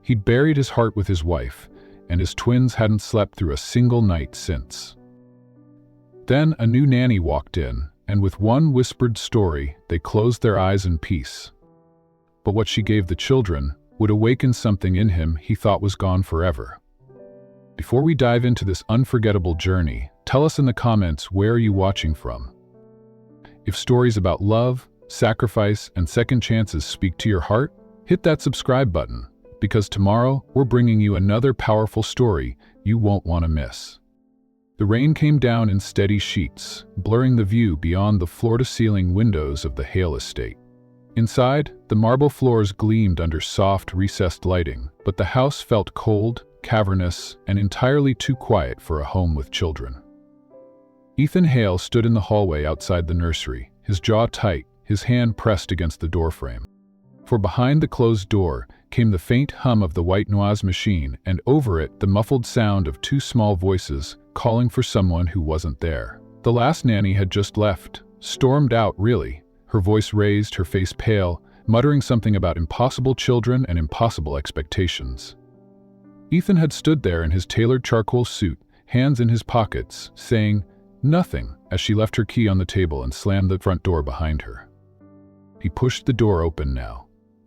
He'd buried his heart with his wife, and his twins hadn't slept through a single night since. Then a new nanny walked in, and with one whispered story, they closed their eyes in peace. But what she gave the children would awaken something in him he thought was gone forever. Before we dive into this unforgettable journey, tell us in the comments where are you watching from. If stories about love, sacrifice, and second chances speak to your heart, hit that subscribe button, because tomorrow we're bringing you another powerful story you won't want to miss. The rain came down in steady sheets, blurring the view beyond the floor-to-ceiling windows of the Hale estate. Inside, the marble floors gleamed under soft, recessed lighting, but the house felt cold, cavernous, and entirely too quiet for a home with children. Ethan Hale stood in the hallway outside the nursery, his jaw tight, his hand pressed against the doorframe. For behind the closed door came the faint hum of the white noise machine, and over it the muffled sound of two small voices calling for someone who wasn't there. The last nanny had just left, stormed out really, her voice raised, her face pale, muttering something about impossible children and impossible expectations. Ethan had stood there in his tailored charcoal suit, hands in his pockets, saying nothing as she left her key on the table and slammed the front door behind her. He pushed the door open now.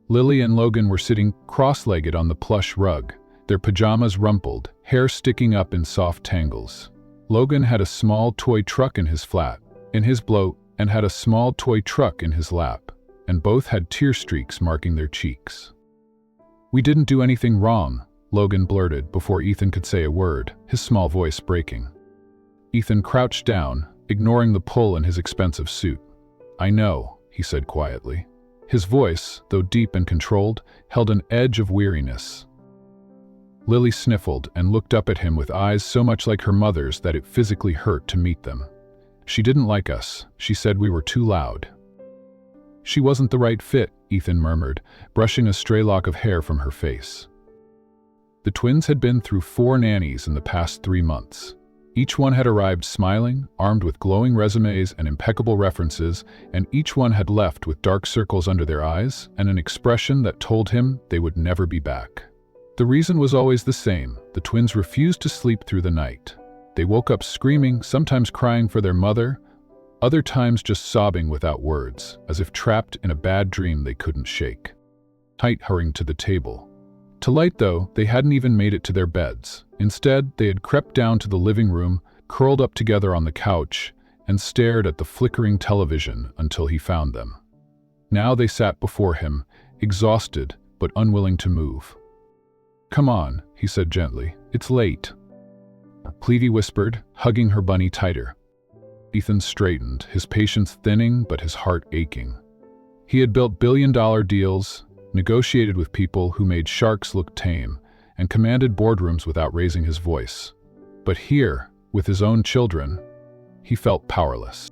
Lily and Logan were sitting cross-legged on the plush rug, their pajamas rumpled, hair sticking up in soft tangles. Logan had a small toy truck in his flat, in his bloat, and had a small toy truck in his lap, and both had tear streaks marking their cheeks. "We didn't do anything wrong," Logan blurted before Ethan could say a word, his small voice breaking. Ethan crouched down, ignoring the pull in his expensive suit. "I know," he said quietly. His voice, though deep and controlled, held an edge of weariness. Lily sniffled and looked up at him with eyes so much like her mother's that it physically hurt to meet them. "She didn't like us. She said we were too loud." "She wasn't the right fit," Ethan murmured, brushing a stray lock of hair from her face. The twins had been through 4 nannies in the past 3 months. Each one had arrived smiling, armed with glowing resumes and impeccable references, and each one had left with dark circles under their eyes and an expression that told him they would never be back. The reason was always the same: the twins refused to sleep through the night. They woke up screaming, sometimes crying for their mother, other times just sobbing without words, as if trapped in a bad dream they couldn't shake. Tight hurrying to the table. To light, though, they hadn't even made it to their beds. Instead, they had crept down to the living room, curled up together on the couch, and stared at the flickering television until he found them. Now they sat before him, exhausted but unwilling to move. "Come on," he said gently. "It's late." Clevie whispered, hugging her bunny tighter. Ethan straightened, his patience thinning but his heart aching. He had built billion-dollar deals, negotiated with people who made sharks look tame, and commanded boardrooms without raising his voice. But here, with his own children, he felt powerless.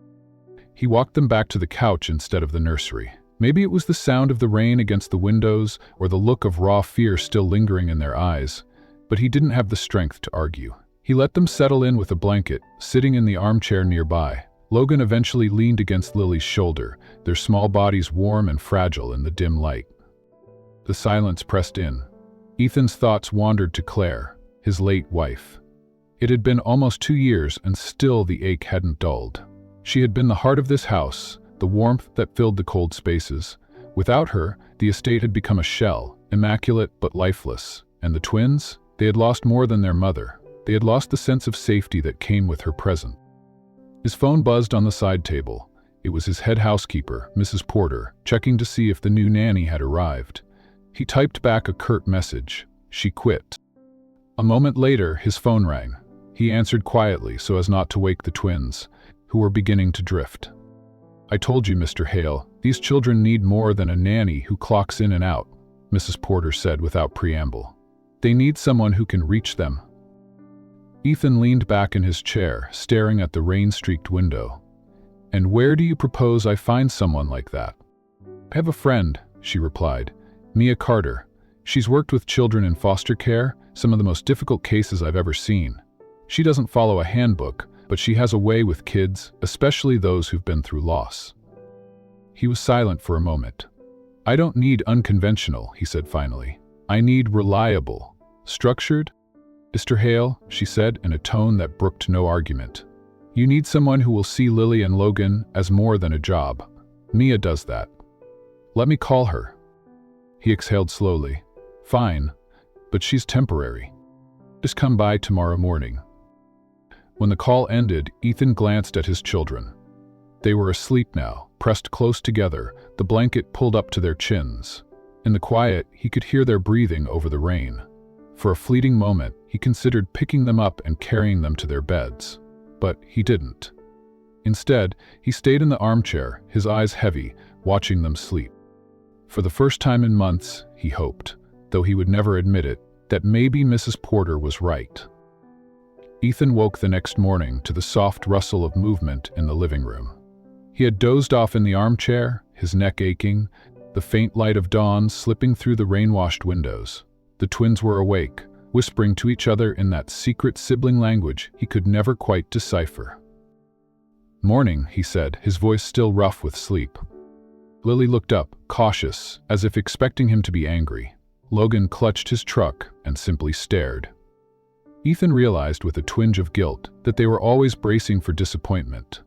He walked them back to the couch instead of the nursery. Maybe it was the sound of the rain against the windows or the look of raw fear still lingering in their eyes, but he didn't have the strength to argue. He let them settle in with a blanket, sitting in the armchair nearby. Logan eventually leaned against Lily's shoulder, their small bodies warm and fragile in the dim light. The silence pressed in. Ethan's thoughts wandered to Claire, his late wife. It had been almost 2 years and still the ache hadn't dulled. She had been the heart of this house, the warmth that filled the cold spaces. Without her, the estate had become a shell, immaculate but lifeless. And the twins? They had lost more than their mother. They had lost the sense of safety that came with her presence. His phone buzzed on the side table. It was his head housekeeper, Mrs. Porter, checking to see if the new nanny had arrived. He typed back a curt message. She quit. A moment later, his phone rang. He answered quietly so as not to wake the twins, who were beginning to drift. "I told you, Mr. Hale, these children need more than a nanny who clocks in and out," Mrs. Porter said without preamble. "They need someone who can reach them." Ethan leaned back in his chair, staring at the rain-streaked window. "And where do you propose I find someone like that?" "I have a friend," she replied, "Mia Carter. She's worked with children in foster care, some of the most difficult cases I've ever seen. She doesn't follow a handbook, but she has a way with kids, especially those who've been through loss." He was silent for a moment. "I don't need unconventional," he said finally. I need reliable, structured. Mr. Hale, she said in a tone that brooked no argument. You need someone who will see Lily and Logan as more than a job. Mia does that. Let me call her. He exhaled slowly. Fine, but she's temporary. Just come by tomorrow morning. When the call ended, Ethan glanced at his children. They were asleep now, pressed close together, the blanket pulled up to their chins. In the quiet, he could hear their breathing over the rain. For a fleeting moment, he considered picking them up and carrying them to their beds. But he didn't. Instead, he stayed in the armchair, his eyes heavy, watching them sleep. For the first time in months, he hoped, though he would never admit it, that maybe Mrs. Porter was right. Ethan woke the next morning to the soft rustle of movement in the living room. He had dozed off in the armchair, his neck aching, the faint light of dawn slipping through the rain-washed windows. The twins were awake, whispering to each other in that secret sibling language he could never quite decipher. Morning, he said, his voice still rough with sleep. Lily looked up, cautious, as if expecting him to be angry. Logan clutched his truck and simply stared. Ethan realized with a twinge of guilt that they were always bracing for disappointment,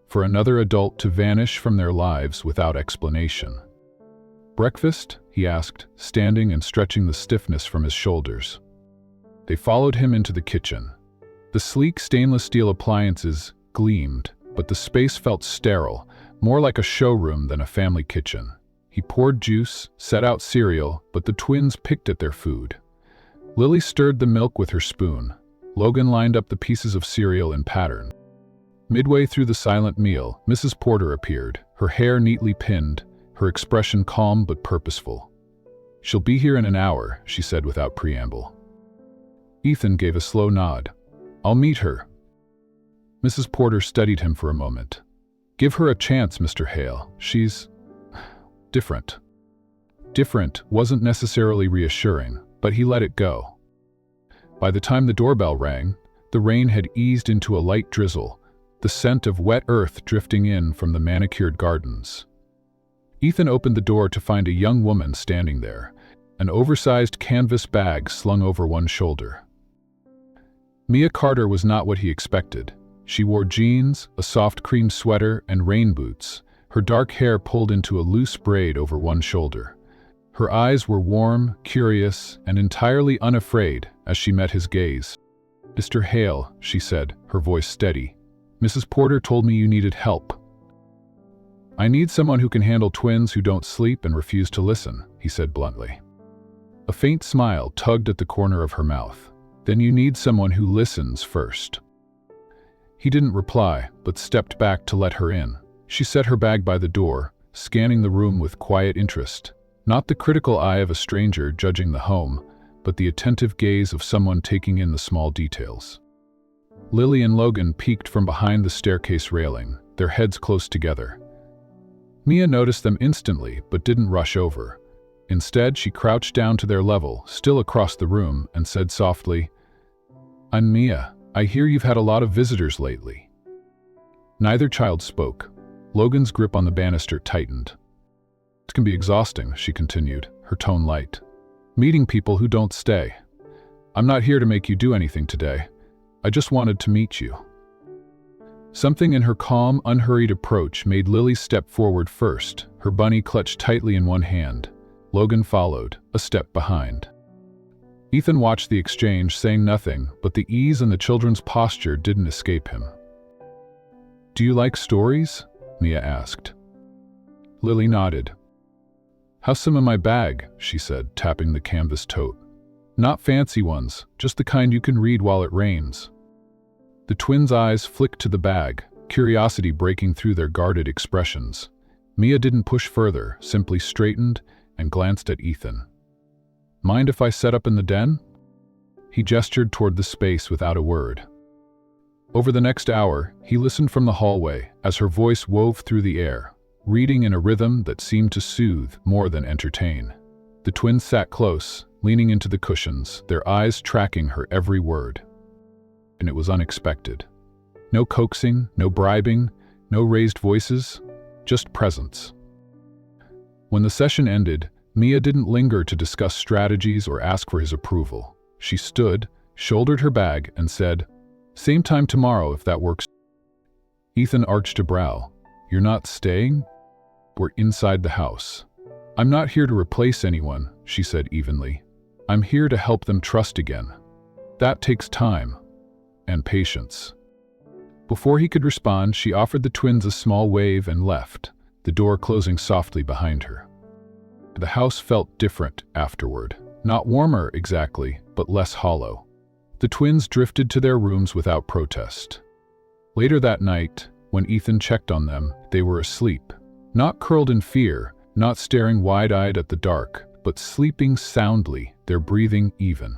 for another adult to vanish from their lives without explanation. Breakfast? He asked, standing and stretching the stiffness from his shoulders. They followed him into the kitchen. The sleek stainless steel appliances gleamed, but the space felt sterile, more like a showroom than a family kitchen. He poured juice, set out cereal, but the twins picked at their food. Lily stirred the milk with her spoon. Logan lined up the pieces of cereal in pattern. Midway through the silent meal, Mrs. Porter appeared, her hair neatly pinned, her expression calm but purposeful. She'll be here in an hour, she said without preamble. Ethan gave a slow nod. I'll meet her. Mrs. Porter studied him for a moment. Give her a chance, Mr. Hale. She's different. Different wasn't necessarily reassuring, but he let it go. By the time the doorbell rang, the rain had eased into a light drizzle, the scent of wet earth drifting in from the manicured gardens. Ethan opened the door to find a young woman standing there, an oversized canvas bag slung over one shoulder. Mia Carter was not what he expected. She wore jeans, a soft cream sweater, and rain boots, her dark hair pulled into a loose braid over one shoulder. Her eyes were warm, curious, and entirely unafraid as she met his gaze. Mr. Hale, she said, her voice steady. Mrs. Porter told me you needed help. I need someone who can handle twins who don't sleep and refuse to listen, he said bluntly. A faint smile tugged at the corner of her mouth. Then you need someone who listens first. He didn't reply, but stepped back to let her in. She set her bag by the door, scanning the room with quiet interest. Not the critical eye of a stranger judging the home, but the attentive gaze of someone taking in the small details. Lily and Logan peeked from behind the staircase railing, their heads close together. Mia noticed them instantly, but didn't rush over. Instead, she crouched down to their level, still across the room, and said softly, I'm Mia. I hear you've had a lot of visitors lately. Neither child spoke. Logan's grip on the banister tightened. It can be exhausting, she continued, her tone light. Meeting people who don't stay. I'm not here to make you do anything today. I just wanted to meet you. Something in her calm, unhurried approach made Lily step forward first, her bunny clutched tightly in one hand. Logan followed, a step behind. Ethan watched the exchange, saying nothing, but the ease and the children's posture didn't escape him. Do you like stories? Mia asked. Lily nodded. How's some in my bag? She said, tapping the canvas tote. Not fancy ones, just the kind you can read while it rains. The twins' eyes flicked to the bag, curiosity breaking through their guarded expressions. Mia didn't push further, simply straightened and glanced at Ethan. Mind if I set up in the den? He gestured toward the space without a word. Over the next hour, he listened from the hallway as her voice wove through the air, reading in a rhythm that seemed to soothe more than entertain. The twins sat close, leaning into the cushions, their eyes tracking her every word. And it was unexpected. No coaxing, no bribing, no raised voices, just presence. When the session ended, Mia didn't linger to discuss strategies or ask for his approval. She stood, shouldered her bag, and said, "Same time tomorrow if that works." Ethan arched a brow. "You're not staying?" "We're inside the house." "I'm not here to replace anyone," she said evenly. "I'm here to help them trust again. That takes time and patience." Before he could respond, she offered the twins a small wave and left, the door closing softly behind her. The house felt different afterward. Not warmer exactly, but less hollow. The twins drifted to their rooms without protest. Later that night, when Ethan checked on them, they were asleep. Not curled in fear, not staring wide-eyed at the dark, but sleeping soundly, their breathing even.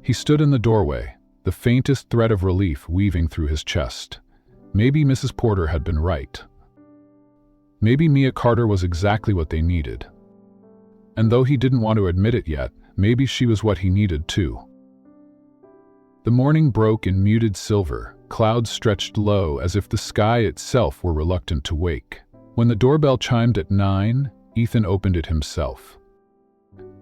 He stood in the doorway, the faintest thread of relief weaving through his chest. Maybe Mrs. Porter had been right. Maybe Mia Carter was exactly what they needed. And though he didn't want to admit it yet, maybe she was what he needed too. The morning broke in muted silver, clouds stretched low as if the sky itself were reluctant to wake. When the doorbell chimed at 9, Ethan opened it himself.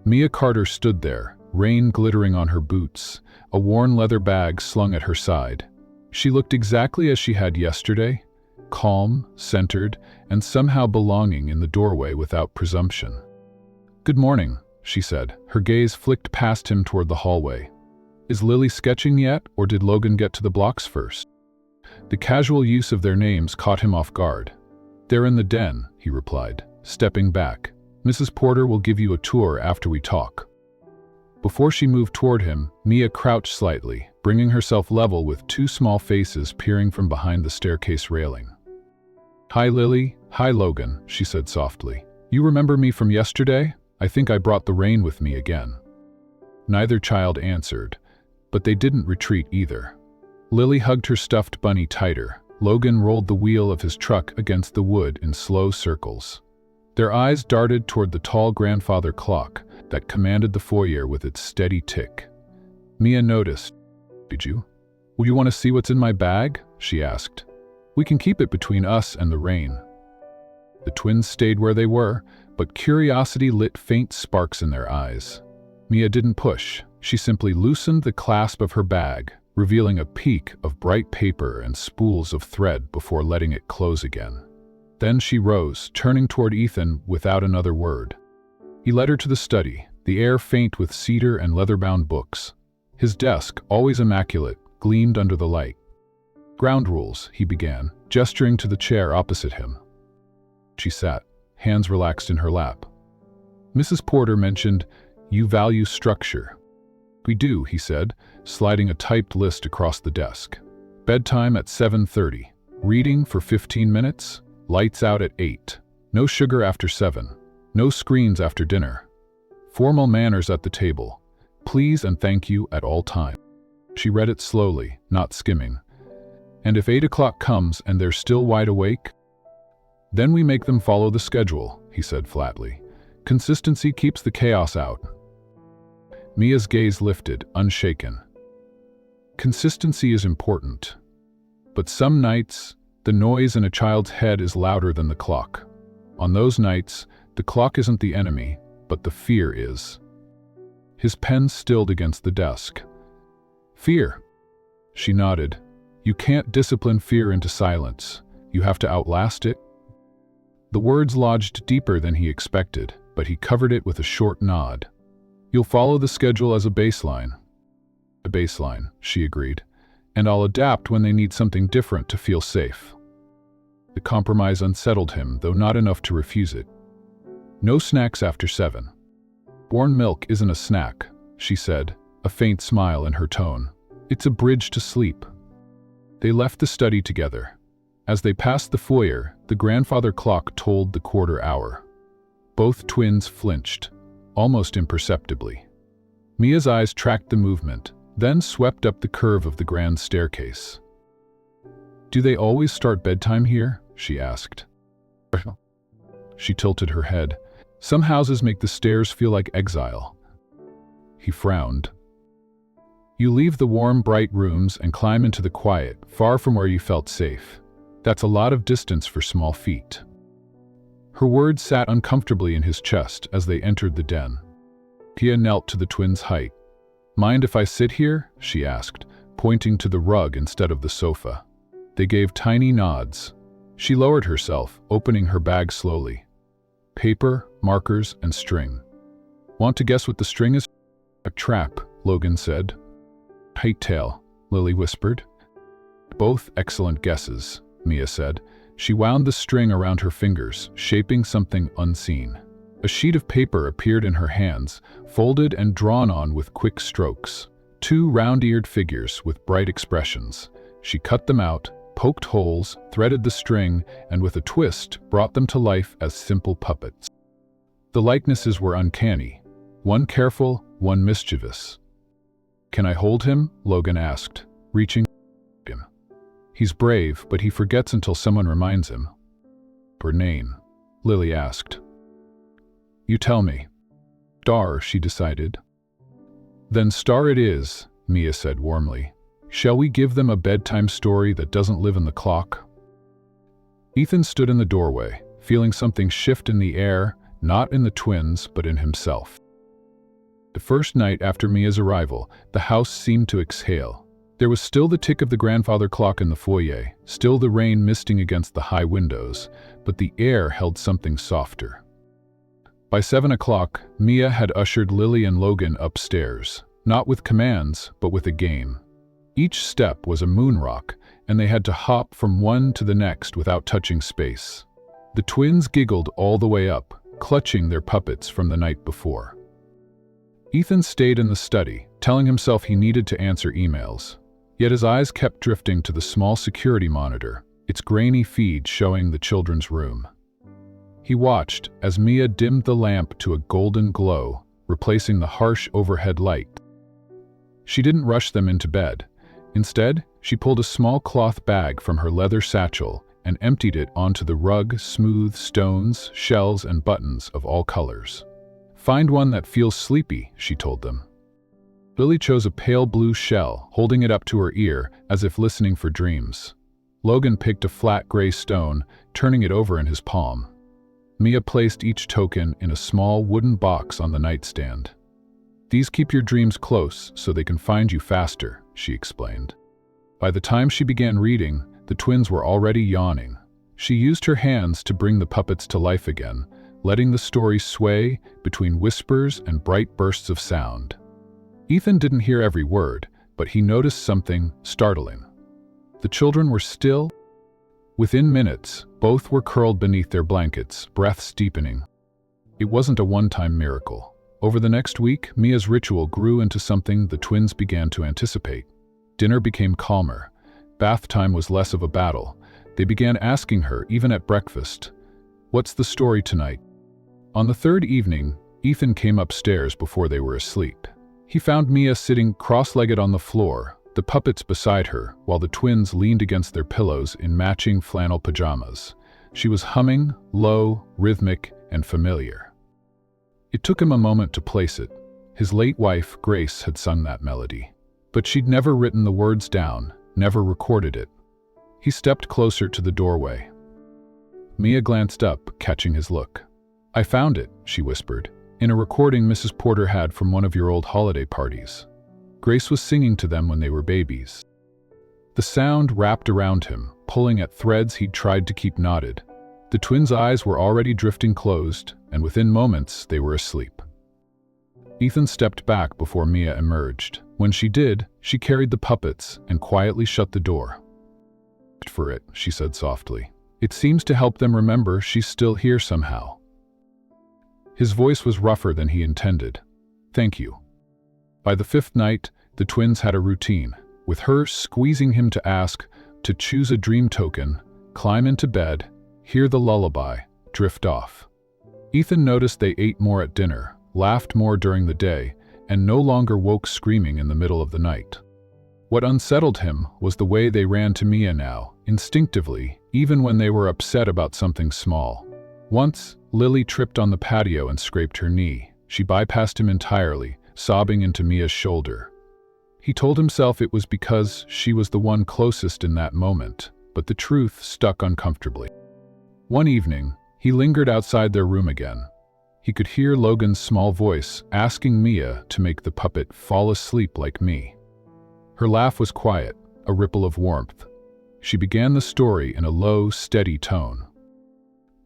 Mia Carter stood there, rain glittering on her boots, a worn leather bag slung at her side. She looked exactly as she had yesterday, calm, centered, and somehow belonging in the doorway without presumption. "Good morning," she said. Her gaze flicked past him toward the hallway. "Is Lily sketching yet, or did Logan get to the blocks first?" The casual use of their names caught him off guard. "They're in the den," he replied, stepping back. "Mrs. Porter will give you a tour after we talk." Before she moved toward him, Mia crouched slightly, bringing herself level with two small faces peering from behind the staircase railing. "Hi, Lily. Hi, Logan," she said softly. "You remember me from yesterday? I think I brought the rain with me again." Neither child answered, but they didn't retreat either. Lily hugged her stuffed bunny tighter. Logan rolled the wheel of his truck against the wood in slow circles. Their eyes darted toward the tall grandfather clock that commanded the foyer with its steady tick. Mia noticed. "Did you? Will you want to see what's in my bag?" she asked. "We can keep it between us and the rain." The twins stayed where they were, but curiosity lit faint sparks in their eyes. Mia didn't push. She simply loosened the clasp of her bag, revealing a peak of bright paper and spools of thread before letting it close again. Then she rose, turning toward Ethan without another word. He led her to the study, the air faint with cedar and leather-bound books. His desk, always immaculate, gleamed under the light. "Ground rules," he began, gesturing to the chair opposite him. She sat, hands relaxed in her lap. "Mrs. Porter mentioned, you value structure." "We do," he said, sliding a typed list across the desk. "Bedtime at 7:30. Reading for 15 minutes. Lights out at 8. No sugar after 7. No screens after dinner. Formal manners at the table. Please and thank you at all times." She read it slowly, not skimming. "And if 8 o'clock comes and they're still wide awake, then we make them follow the schedule," he said flatly. "Consistency keeps the chaos out." Mia's gaze lifted, unshaken. Consistency is important. But some nights, the noise in a child's head is louder than the clock. On those nights, the clock isn't the enemy, but the fear is. His pen stilled against the desk. "Fear." She nodded. "You can't discipline fear into silence. You have to outlast it." The words lodged deeper than he expected, but he covered it with a short nod. "You'll follow the schedule as a baseline." "A baseline," she agreed, "and I'll adapt when they need something different to feel safe." The compromise unsettled him, though not enough to refuse it. "No snacks after 7. "Warm milk isn't a snack," she said, a faint smile in her tone. "It's a bridge to sleep." They left the study together. As they passed the foyer, the grandfather clock tolled the quarter hour. Both twins flinched, almost imperceptibly. Mia's eyes tracked the movement, then swept up the curve of the grand staircase. "Do they always start bedtime here?" she asked. She tilted her head. "Some houses make the stairs feel like exile." He frowned. "You leave the warm, bright rooms and climb into the quiet, far from where you felt safe. That's a lot of distance for small feet." Her words sat uncomfortably in his chest as they entered the den. Mia knelt to the twins' height. "Mind if I sit here?" she asked, pointing to the rug instead of the sofa. They gave tiny nods. She lowered herself, opening her bag slowly. Paper, markers, and string. "Want to guess what the string is?" "A trap," Logan said. "Kite tail," Lily whispered. "Both excellent guesses," Mia said. She wound the string around her fingers, shaping something unseen. A sheet of paper appeared in her hands, folded and drawn on with quick strokes. Two round-eared figures with bright expressions. She cut them out, poked holes, threaded the string, and with a twist brought them to life as simple puppets. The likenesses were uncanny. One careful, one mischievous. "Can I hold him?" Logan asked, reaching him. "He's brave, but he forgets until someone reminds him." "Her name?" Lily asked. "You tell me." "Star," she decided. "Then Star it is," Mia said warmly. "Shall we give them a bedtime story that doesn't live in the clock?" Ethan stood in the doorway, feeling something shift in the air, not in the twins, but in himself. The first night after Mia's arrival, the house seemed to exhale. There was still the tick of the grandfather clock in the foyer, still the rain misting against the high windows, but the air held something softer. By 7 o'clock, Mia had ushered Lily and Logan upstairs, not with commands, but with a game. Each step was a moon rock, and they had to hop from one to the next without touching space. The twins giggled all the way up, clutching their puppets from the night before. Ethan stayed in the study, telling himself he needed to answer emails. Yet his eyes kept drifting to the small security monitor, its grainy feed showing the children's room. He watched as Mia dimmed the lamp to a golden glow, replacing the harsh overhead light. She didn't rush them into bed. Instead, she pulled a small cloth bag from her leather satchel and emptied it onto the rug, smooth stones, shells, and buttons of all colors. "Find one that feels sleepy," she told them. Lily chose a pale blue shell, holding it up to her ear as if listening for dreams. Logan picked a flat gray stone, turning it over in his palm. Mia placed each token in a small wooden box on the nightstand. "These keep your dreams close so they can find you faster," she explained. By the time she began reading, the twins were already yawning. She used her hands to bring the puppets to life again, letting the story sway between whispers and bright bursts of sound. Ethan didn't hear every word, but he noticed something startling. The children were still. Within minutes, both were curled beneath their blankets, breaths deepening. It wasn't a one-time miracle. Over the next week, Mia's ritual grew into something the twins began to anticipate. Dinner became calmer. Bath time was less of a battle. They began asking her, even at breakfast, "What's the story tonight?" On the third evening, Ethan came upstairs before they were asleep. He found Mia sitting cross-legged on the floor, the puppets beside her, while the twins leaned against their pillows in matching flannel pajamas. She was humming, low, rhythmic, and familiar. It took him a moment to place it. His late wife, Grace, had sung that melody. But she'd never written the words down, never recorded it. He stepped closer to the doorway. Mia glanced up, catching his look. "I found it," she whispered, "in a recording Mrs. Porter had from one of your old holiday parties. Grace was singing to them when they were babies." The sound wrapped around him, pulling at threads he'd tried to keep knotted. The twins' eyes were already drifting closed, and within moments they were asleep. Ethan stepped back before Mia emerged. When she did, she carried the puppets and quietly shut the door. "For it," she said softly. "It seems to help them remember she's still here somehow." His voice was rougher than he intended. "Thank you." By the fifth night, the twins had a routine, with her squeezing him to ask, to choose a dream token, climb into bed, hear the lullaby, drift off. Ethan noticed they ate more at dinner, laughed more during the day, and no longer woke screaming in the middle of the night. What unsettled him was the way they ran to Mia now, instinctively, even when they were upset about something small. Once, Lily tripped on the patio and scraped her knee. She bypassed him entirely, sobbing into Mia's shoulder. He told himself it was because she was the one closest in that moment, but the truth stuck uncomfortably. One evening, He lingered outside their room again. He could hear Logan's small voice asking Mia to make the puppet fall asleep like me. Her laugh was quiet, a ripple of warmth. She began the story in a low, steady tone.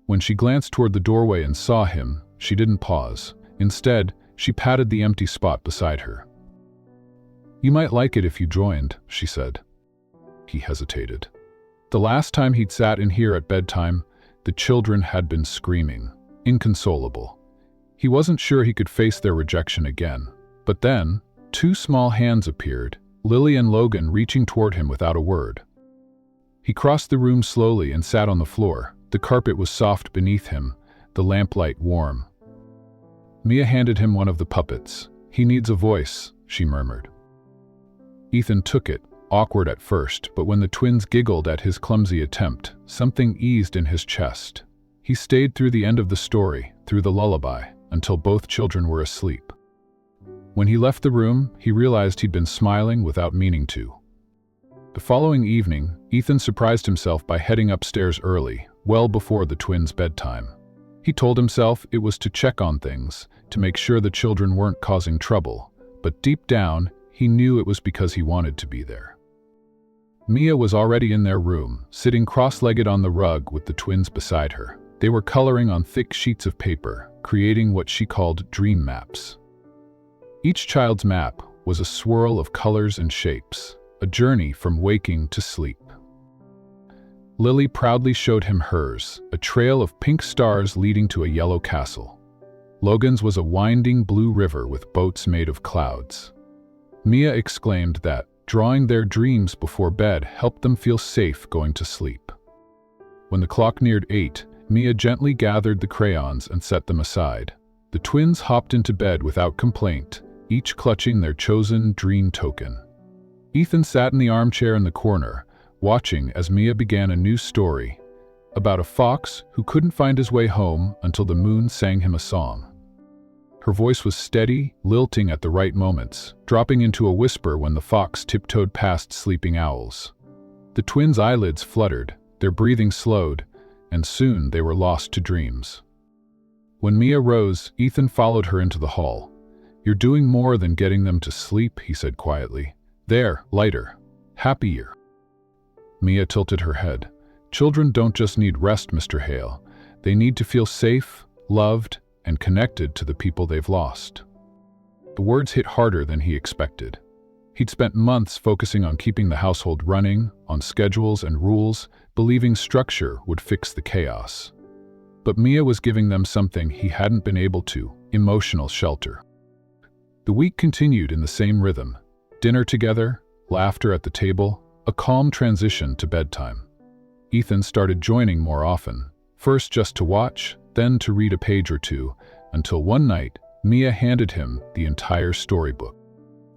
When she glanced toward the doorway and saw him, she didn't pause. Instead, she patted the empty spot beside her. "You might like it if you joined," she said. He hesitated. The last time he'd sat in here at bedtime, the children had been screaming, inconsolable. He wasn't sure he could face their rejection again. But then, two small hands appeared, Lily and Logan reaching toward him without a word. He crossed the room slowly and sat on the floor. The carpet was soft beneath him, the lamplight warm. Mia handed him one of the puppets. "He needs a voice," she murmured. Ethan took it, awkward at first, but when the twins giggled at his clumsy attempt, something eased in his chest. He stayed through the end of the story, through the lullaby, until both children were asleep. When he left the room, he realized he'd been smiling without meaning to. The following evening, Ethan surprised himself by heading upstairs early, well before the twins' bedtime. He told himself it was to check on things, to make sure the children weren't causing trouble, but deep down, he knew it was because he wanted to be there. Mia was already in their room, sitting cross-legged on the rug with the twins beside her. They were coloring on thick sheets of paper, creating what she called dream maps. Each child's map was a swirl of colors and shapes, a journey from waking to sleep. Lily proudly showed him hers, a trail of pink stars leading to a yellow castle. Logan's was a winding blue river with boats made of clouds. Mia exclaimed that drawing their dreams before bed helped them feel safe going to sleep. When the clock neared 8, Mia gently gathered the crayons and set them aside. The twins hopped into bed without complaint, each clutching their chosen dream token. Ethan sat in the armchair in the corner, watching as Mia began a new story about a fox who couldn't find his way home until the moon sang him a song. Her voice was steady, lilting at the right moments, dropping into a whisper when the fox tiptoed past sleeping owls. The twins' eyelids fluttered, their breathing slowed, and soon they were lost to dreams. When Mia rose, Ethan followed her into the hall. "You're doing more than getting them to sleep," he said quietly. "They're lighter, happier." Mia tilted her head. "Children don't just need rest, Mr. Hale. They need to feel safe, loved, and connected to the people they've lost." The words hit harder than he expected. He'd spent months focusing on keeping the household running, on schedules and rules, believing structure would fix the chaos. But Mia was giving them something he hadn't been able to: emotional shelter. The week continued in the same rhythm. Dinner together, laughter at the table, a calm transition to bedtime. Ethan started joining more often, first just to watch, then to read a page or two, until one night, Mia handed him the entire storybook.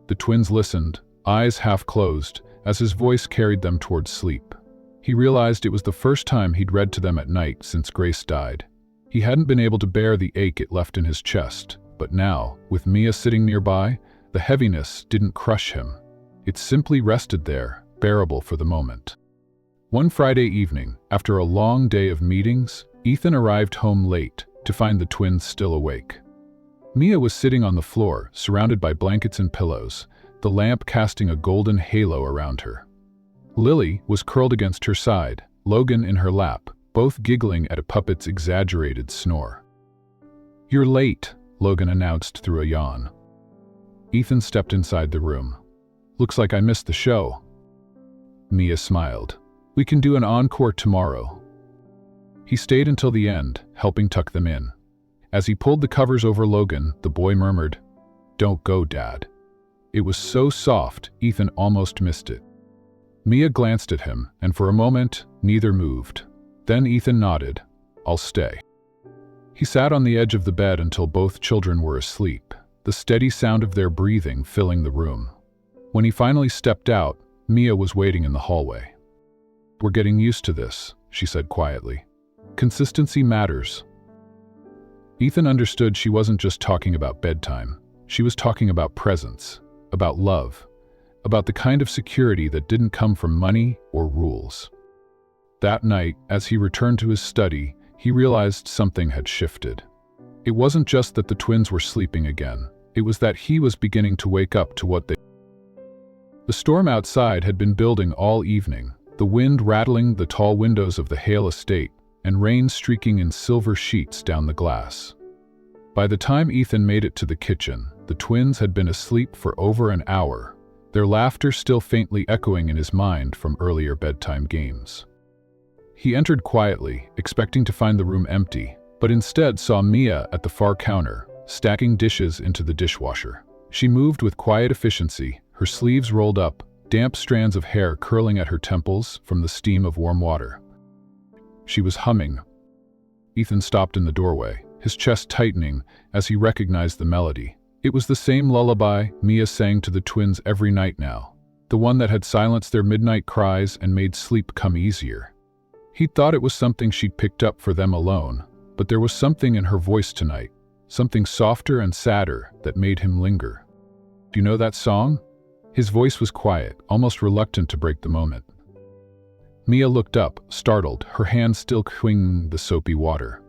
The twins listened, eyes half closed, as his voice carried them towards sleep. He realized it was the first time he'd read to them at night since Grace died. He hadn't been able to bear the ache it left in his chest, but now, with Mia sitting nearby, the heaviness didn't crush him. It simply rested there, bearable for the moment. One Friday evening, after a long day of meetings, Ethan arrived home late to find the twins still awake. Mia was sitting on the floor, surrounded by blankets and pillows, the lamp casting a golden halo around her. Lily was curled against her side, Logan in her lap, both giggling at a puppet's exaggerated snore. "You're late," Logan announced through a yawn. Ethan stepped inside the room. "Looks like I missed the show." Mia smiled. "We can do an encore tomorrow." He stayed until the end, helping tuck them in. As he pulled the covers over Logan, the boy murmured, "Don't go, Dad." It was so soft, Ethan almost missed it. Mia glanced at him, and for a moment, neither moved. Then Ethan nodded, "I'll stay." He sat on the edge of the bed until both children were asleep, the steady sound of their breathing filling the room. When he finally stepped out, Mia was waiting in the hallway. "We're getting used to this," she said quietly. "Consistency matters." Ethan understood she wasn't just talking about bedtime. She was talking about presence, about love, about the kind of security that didn't come from money or rules. That night, as he returned to his study, he realized something had shifted. It wasn't just that the twins were sleeping again, it was that he was beginning to wake up to what they... The storm outside had been building all evening, the wind rattling the tall windows of the Hale estate, and rain streaking in silver sheets down the glass. By the time Ethan made it to the kitchen, the twins had been asleep for over an hour, their laughter still faintly echoing in his mind from earlier bedtime games. He entered quietly, expecting to find the room empty, but instead saw Mia at the far counter, stacking dishes into the dishwasher. She moved with quiet efficiency, her sleeves rolled up, damp strands of hair curling at her temples from the steam of warm water. She was humming. Ethan stopped in the doorway, his chest tightening as he recognized the melody. It was the same lullaby Mia sang to the twins every night now, the one that had silenced their midnight cries and made sleep come easier. He'd thought it was something she'd picked up for them alone, but there was something in her voice tonight, something softer and sadder that made him linger. "Do you know that song?" His voice was quiet, almost reluctant to break the moment. Mia looked up, startled, her hand still clinging to the soapy water.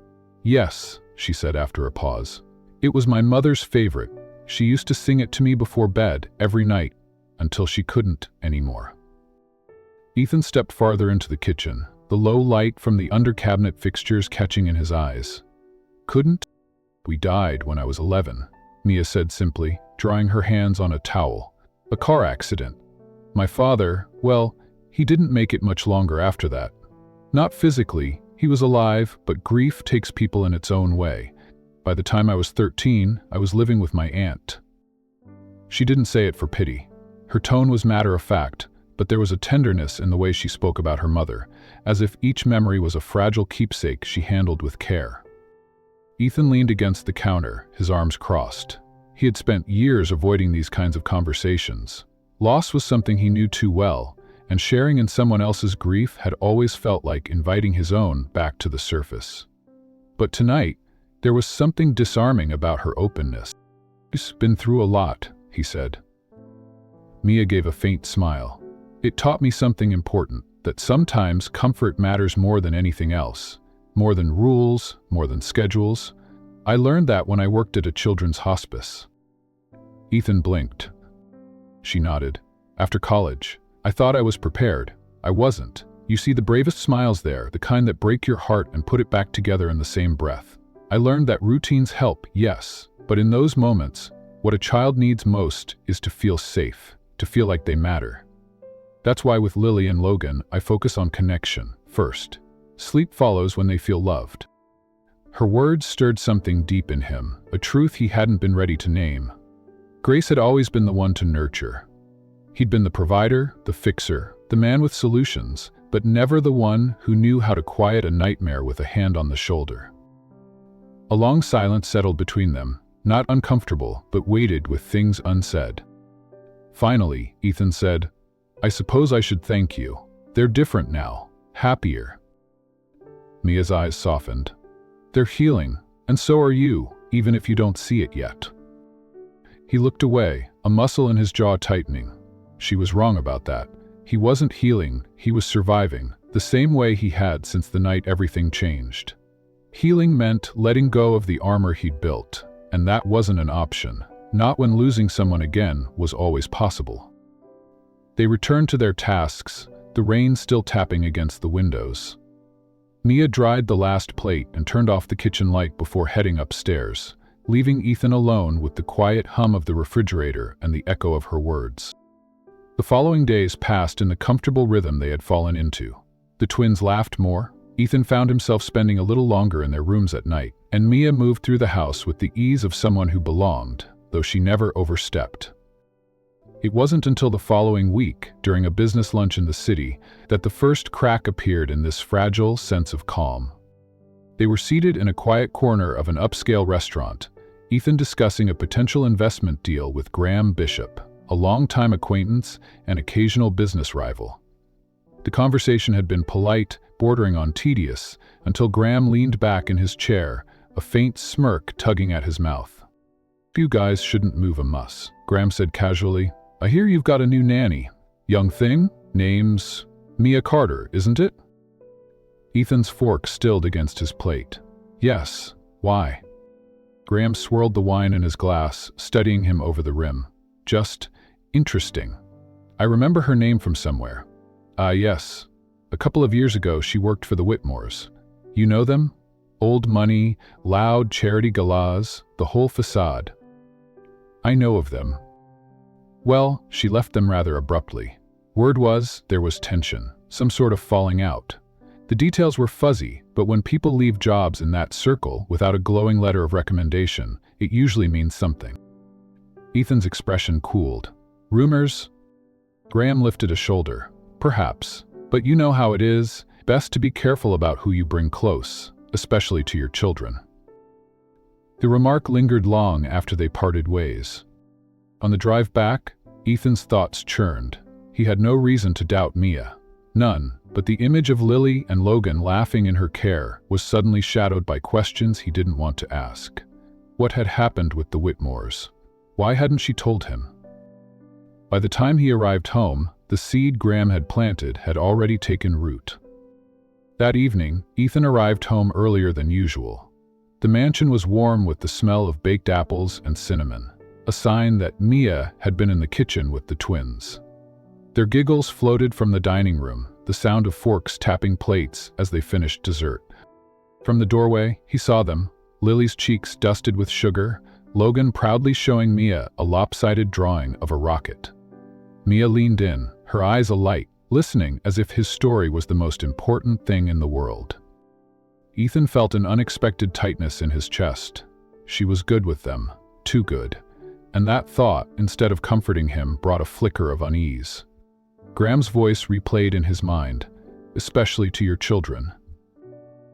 "Yes," she said after a pause. "It was my mother's favorite. She used to sing it to me before bed every night, until she couldn't anymore." Ethan stepped farther into the kitchen, the low light from the under-cabinet fixtures catching in his eyes. "Couldn't? We died when I was 11, Mia said simply, drying her hands on a towel. "A car accident. My father, well, he didn't make it much longer after that. Not physically, he was alive, but grief takes people in its own way. By the time I was 13, I was living with my aunt." She didn't say it for pity. Her tone was matter-of-fact, but there was a tenderness in the way she spoke about her mother, as if each memory was a fragile keepsake she handled with care. Ethan leaned against the counter, his arms crossed. He had spent years avoiding these kinds of conversations. Loss was something he knew too well, and sharing in someone else's grief had always felt like inviting his own back to the surface. But tonight, there was something disarming about her openness. "She's been through a lot," he said. Mia gave a faint smile. "It taught me something important, that sometimes comfort matters more than anything else, more than rules, more than schedules. I learned that when I worked at a children's hospice." Ethan blinked. She nodded. "After college, I thought I was prepared. I wasn't. You see the bravest smiles there, the kind that break your heart and put it back together in the same breath. I learned that routines help, yes, but in those moments, what a child needs most is to feel safe, to feel like they matter. That's why with Lily and Logan, I focus on connection first. Sleep follows when they feel loved." Her words stirred something deep in him, a truth he hadn't been ready to name. Grace had always been the one to nurture. He'd been the provider, the fixer, the man with solutions, but never the one who knew how to quiet a nightmare with a hand on the shoulder. A long silence settled between them, not uncomfortable, but weighted with things unsaid. Finally, Ethan said, "I suppose I should thank you. They're different now, happier." Mia's eyes softened. "They're healing, and so are you, even if you don't see it yet." He looked away, a muscle in his jaw tightening. She was wrong about that. He wasn't healing, he was surviving, the same way he had since the night everything changed. Healing meant letting go of the armor he'd built, and that wasn't an option, not when losing someone again was always possible. They returned to their tasks, the rain still tapping against the windows. Mia dried the last plate and turned off the kitchen light before heading upstairs, leaving Ethan alone with the quiet hum of the refrigerator and the echo of her words. The following days passed in the comfortable rhythm they had fallen into. The twins laughed more, Ethan found himself spending a little longer in their rooms at night, and Mia moved through the house with the ease of someone who belonged, though she never overstepped. It wasn't until the following week, during a business lunch in the city, that the first crack appeared in this fragile sense of calm. They were seated in a quiet corner of an upscale restaurant, Ethan discussing a potential investment deal with Graham Bishop, a longtime acquaintance and occasional business rival. The conversation had been polite, bordering on tedious, until Graham leaned back in his chair, a faint smirk tugging at his mouth. "You guys shouldn't move a muss," Graham said casually. "I hear you've got a new nanny. Young thing? Name's Mia Carter, isn't it?" Ethan's fork stilled against his plate. Yes, why? Graham swirled the wine in his glass, studying him over the rim. Just interesting. I remember her name from somewhere. Yes. A couple of years ago, she worked for the Whitmores. You know them? Old money, loud charity galas, the whole facade. I know of them. Well, she left them rather abruptly. Word was, there was tension, some sort of falling out. The details were fuzzy, but when people leave jobs in that circle without a glowing letter of recommendation, it usually means something. Ethan's expression cooled. Rumors? Graham lifted a shoulder. Perhaps. But you know how it is. Best to be careful about who you bring close, especially to your children. The remark lingered long after they parted ways. On the drive back, Ethan's thoughts churned. He had no reason to doubt Mia. None, but the image of Lily and Logan laughing in her care was suddenly shadowed by questions he didn't want to ask. What had happened with the Whitmores? Why hadn't she told him? By the time he arrived home, the seed Graham had planted had already taken root. That evening, Ethan arrived home earlier than usual. The mansion was warm with the smell of baked apples and cinnamon, a sign that Mia had been in the kitchen with the twins. Their giggles floated from the dining room, the sound of forks tapping plates as they finished dessert. From the doorway, he saw them, Lily's cheeks dusted with sugar, Logan proudly showing Mia a lopsided drawing of a rocket. Mia leaned in, her eyes alight, listening as if his story was the most important thing in the world. Ethan felt an unexpected tightness in his chest. She was good with them, too good. And that thought, instead of comforting him, brought a flicker of unease. Graham's voice replayed in his mind, especially to your children.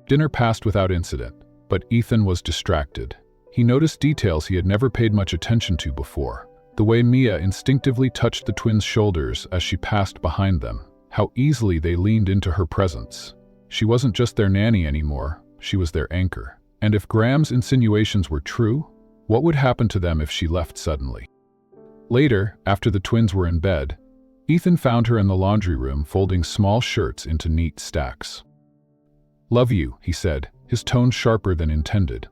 Dinner passed without incident, but Ethan was distracted. He noticed details he had never paid much attention to before. The way Mia instinctively touched the twins' shoulders as she passed behind them, how easily they leaned into her presence. She wasn't just their nanny anymore, she was their anchor. And if Graham's insinuations were true, what would happen to them if she left suddenly? Later, after the twins were in bed, Ethan found her in the laundry room folding small shirts into neat stacks. "Love you," he said, his tone sharper than intended.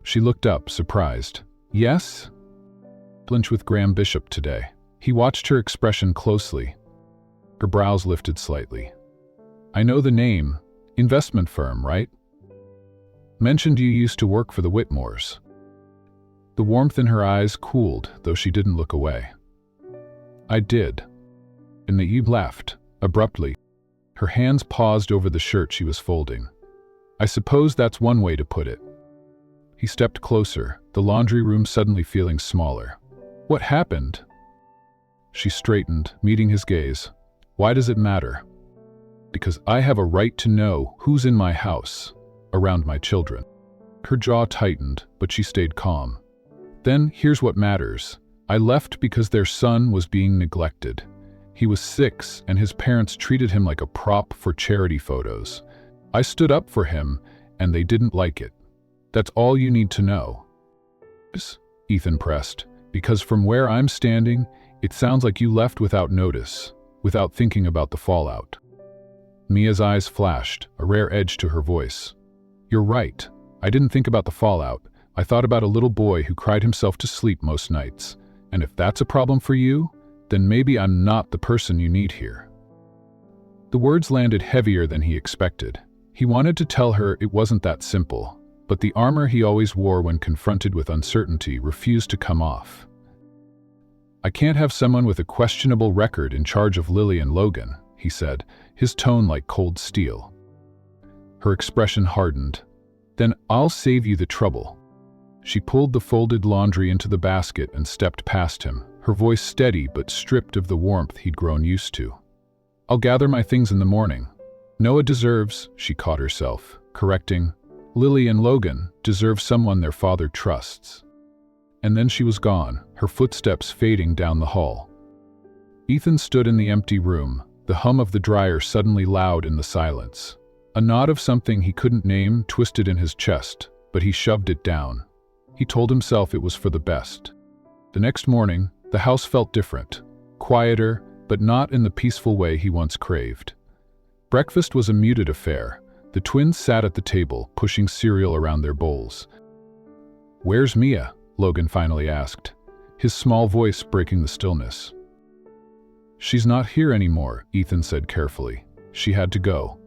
She looked up, surprised. "Yes?" Lunch with Graham Bishop today. He watched her expression closely. Her brows lifted slightly. "I know the name. Investment firm, right? Mentioned you used to work for the Whitmores." The warmth in her eyes cooled, though she didn't look away. "I did." And you left, abruptly. Her hands paused over the shirt she was folding. "I suppose that's one way to put it." He stepped closer, the laundry room suddenly feeling smaller. "What happened?" She straightened, meeting his gaze. "Why does it matter?" "Because I have a right to know who's in my house, around my children." Her jaw tightened, but she stayed calm. "Then here's what matters. I left because their son was being neglected. He was 6, and his parents treated him like a prop for charity photos. I stood up for him, and they didn't like it. That's all you need to know." Ethan pressed. "Because from where I'm standing, it sounds like you left without notice, without thinking about the fallout." Mia's eyes flashed, a rare edge to her voice. "You're right. I didn't think about the fallout. I thought about a little boy who cried himself to sleep most nights. And if that's a problem for you, then maybe I'm not the person you need here." The words landed heavier than he expected. He wanted to tell her it wasn't that simple, but the armor he always wore when confronted with uncertainty refused to come off. "I can't have someone with a questionable record in charge of Lily and Logan," he said, his tone like cold steel. Her expression hardened. "Then I'll save you the trouble." She pulled the folded laundry into the basket and stepped past him, her voice steady but stripped of the warmth he'd grown used to. "I'll gather my things in the morning. Noah deserves," she caught herself, correcting, "Lily and Logan deserve someone their father trusts." And then she was gone, her footsteps fading down the hall. Ethan stood in the empty room, the hum of the dryer suddenly loud in the silence. A knot of something he couldn't name twisted in his chest, but he shoved it down. He told himself it was for the best. The next morning, the house felt different, quieter, but not in the peaceful way he once craved. Breakfast was a muted affair. The twins sat at the table, pushing cereal around their bowls. "Where's Mia?" Logan finally asked, his small voice breaking the stillness. "She's not here anymore," Ethan said carefully. "She had to go."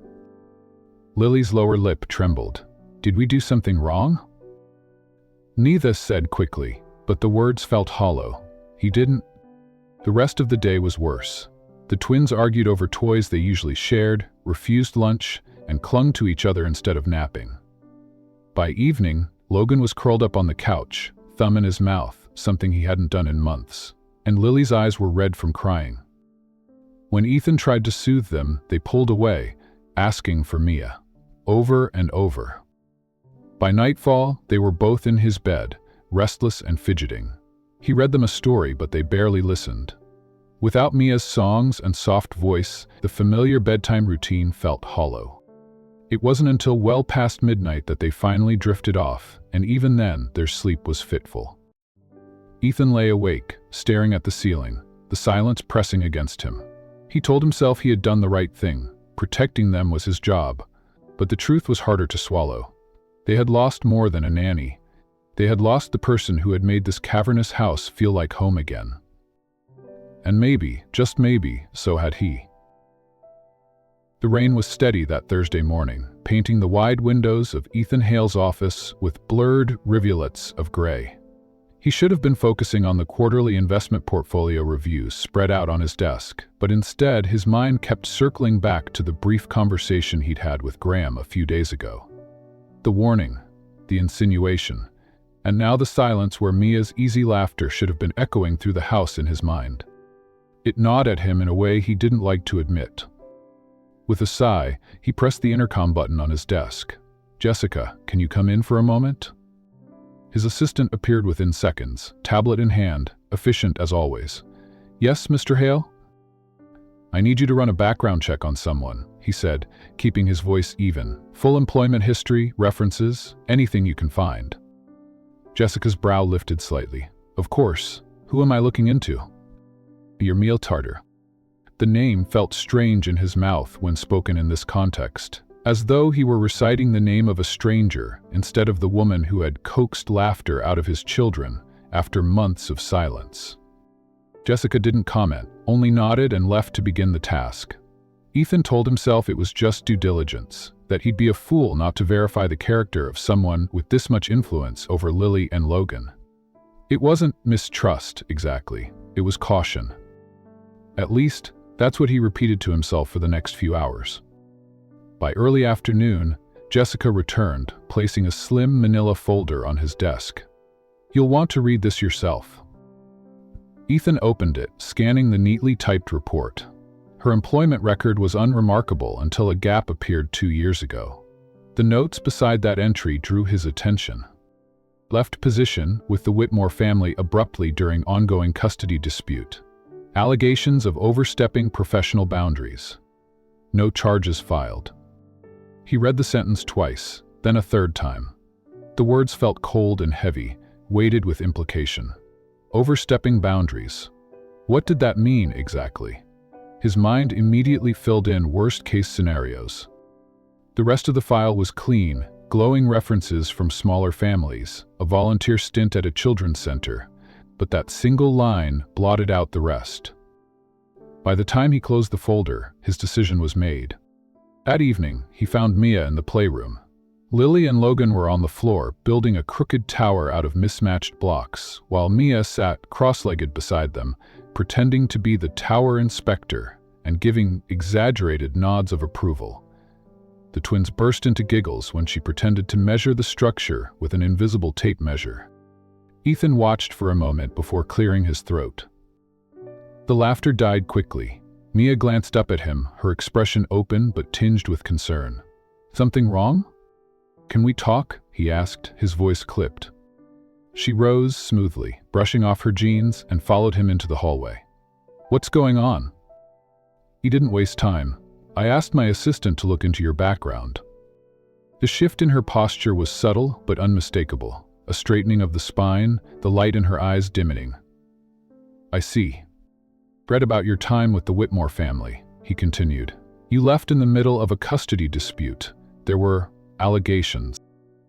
Lily's lower lip trembled. "Did we do something wrong?" Neither said quickly, but the words felt hollow. He didn't. The rest of the day was worse. The twins argued over toys they usually shared, refused lunch, and clung to each other instead of napping. By evening, Logan was curled up on the couch, thumb in his mouth, something he hadn't done in months, and Lily's eyes were red from crying. When Ethan tried to soothe them, they pulled away, asking for Mia, over and over. By nightfall, they were both in his bed, restless and fidgeting. He read them a story, but they barely listened. Without Mia's songs and soft voice, the familiar bedtime routine felt hollow. It wasn't until well past midnight that they finally drifted off, and even then, their sleep was fitful. Ethan lay awake, staring at the ceiling, the silence pressing against him. He told himself he had done the right thing. Protecting them was his job. But the truth was harder to swallow. They had lost more than a nanny. They had lost the person who had made this cavernous house feel like home again. And maybe, just maybe, so had he. The rain was steady that Thursday morning, painting the wide windows of Ethan Hale's office with blurred rivulets of gray. He should have been focusing on the quarterly investment portfolio reviews spread out on his desk, but instead his mind kept circling back to the brief conversation he'd had with Graham a few days ago. The warning, the insinuation, and now the silence where Mia's easy laughter should have been echoing through the house in his mind. It gnawed at him in a way he didn't like to admit. With a sigh, he pressed the intercom button on his desk. "Jessica, can you come in for a moment?" His assistant appeared within seconds, tablet in hand, efficient as always. "Yes, Mr. Hale?" "I need you to run a background check on someone," he said, keeping his voice even. "Full employment history, references, anything you can find." Jessica's brow lifted slightly. "Of course. Who am I looking into?" "Your meal tartar." The name felt strange in his mouth when spoken in this context, as though he were reciting the name of a stranger instead of the woman who had coaxed laughter out of his children after months of silence. Jessica didn't comment, only nodded and left to begin the task. Ethan told himself it was just due diligence, that he'd be a fool not to verify the character of someone with this much influence over Lily and Logan. It wasn't mistrust, exactly. It was caution. At least, that's what he repeated to himself for the next few hours. By early afternoon, Jessica returned, placing a slim manila folder on his desk. "You'll want to read this yourself." Ethan opened it, scanning the neatly typed report. Her employment record was unremarkable until a gap appeared 2 years ago. The notes beside that entry drew his attention. Left position with the Whitmore family abruptly during ongoing custody dispute. Allegations of overstepping professional boundaries. No charges filed. He read the sentence twice, then a third time. The words felt cold and heavy, weighted with implication. Overstepping boundaries. What did that mean exactly? His mind immediately filled in worst-case scenarios. The rest of the file was clean, glowing references from smaller families, a volunteer stint at a children's center, but that single line blotted out the rest. By the time he closed the folder, his decision was made. That evening, he found Mia in the playroom. Lily and Logan were on the floor, building a crooked tower out of mismatched blocks, while Mia sat cross-legged beside them, pretending to be the tower inspector and giving exaggerated nods of approval. The twins burst into giggles when she pretended to measure the structure with an invisible tape measure. Ethan watched for a moment before clearing his throat. The laughter died quickly. Mia glanced up at him, her expression open but tinged with concern. "Something wrong?" "Can we talk?" he asked, his voice clipped. She rose smoothly, brushing off her jeans, and followed him into the hallway. "What's going on?" He didn't waste time. "I asked my assistant to look into your background." The shift in her posture was subtle but unmistakable, a straightening of the spine, the light in her eyes dimming. "I see. Read about your time with the Whitmore family," he continued. You left in the middle of a custody dispute. There were allegations.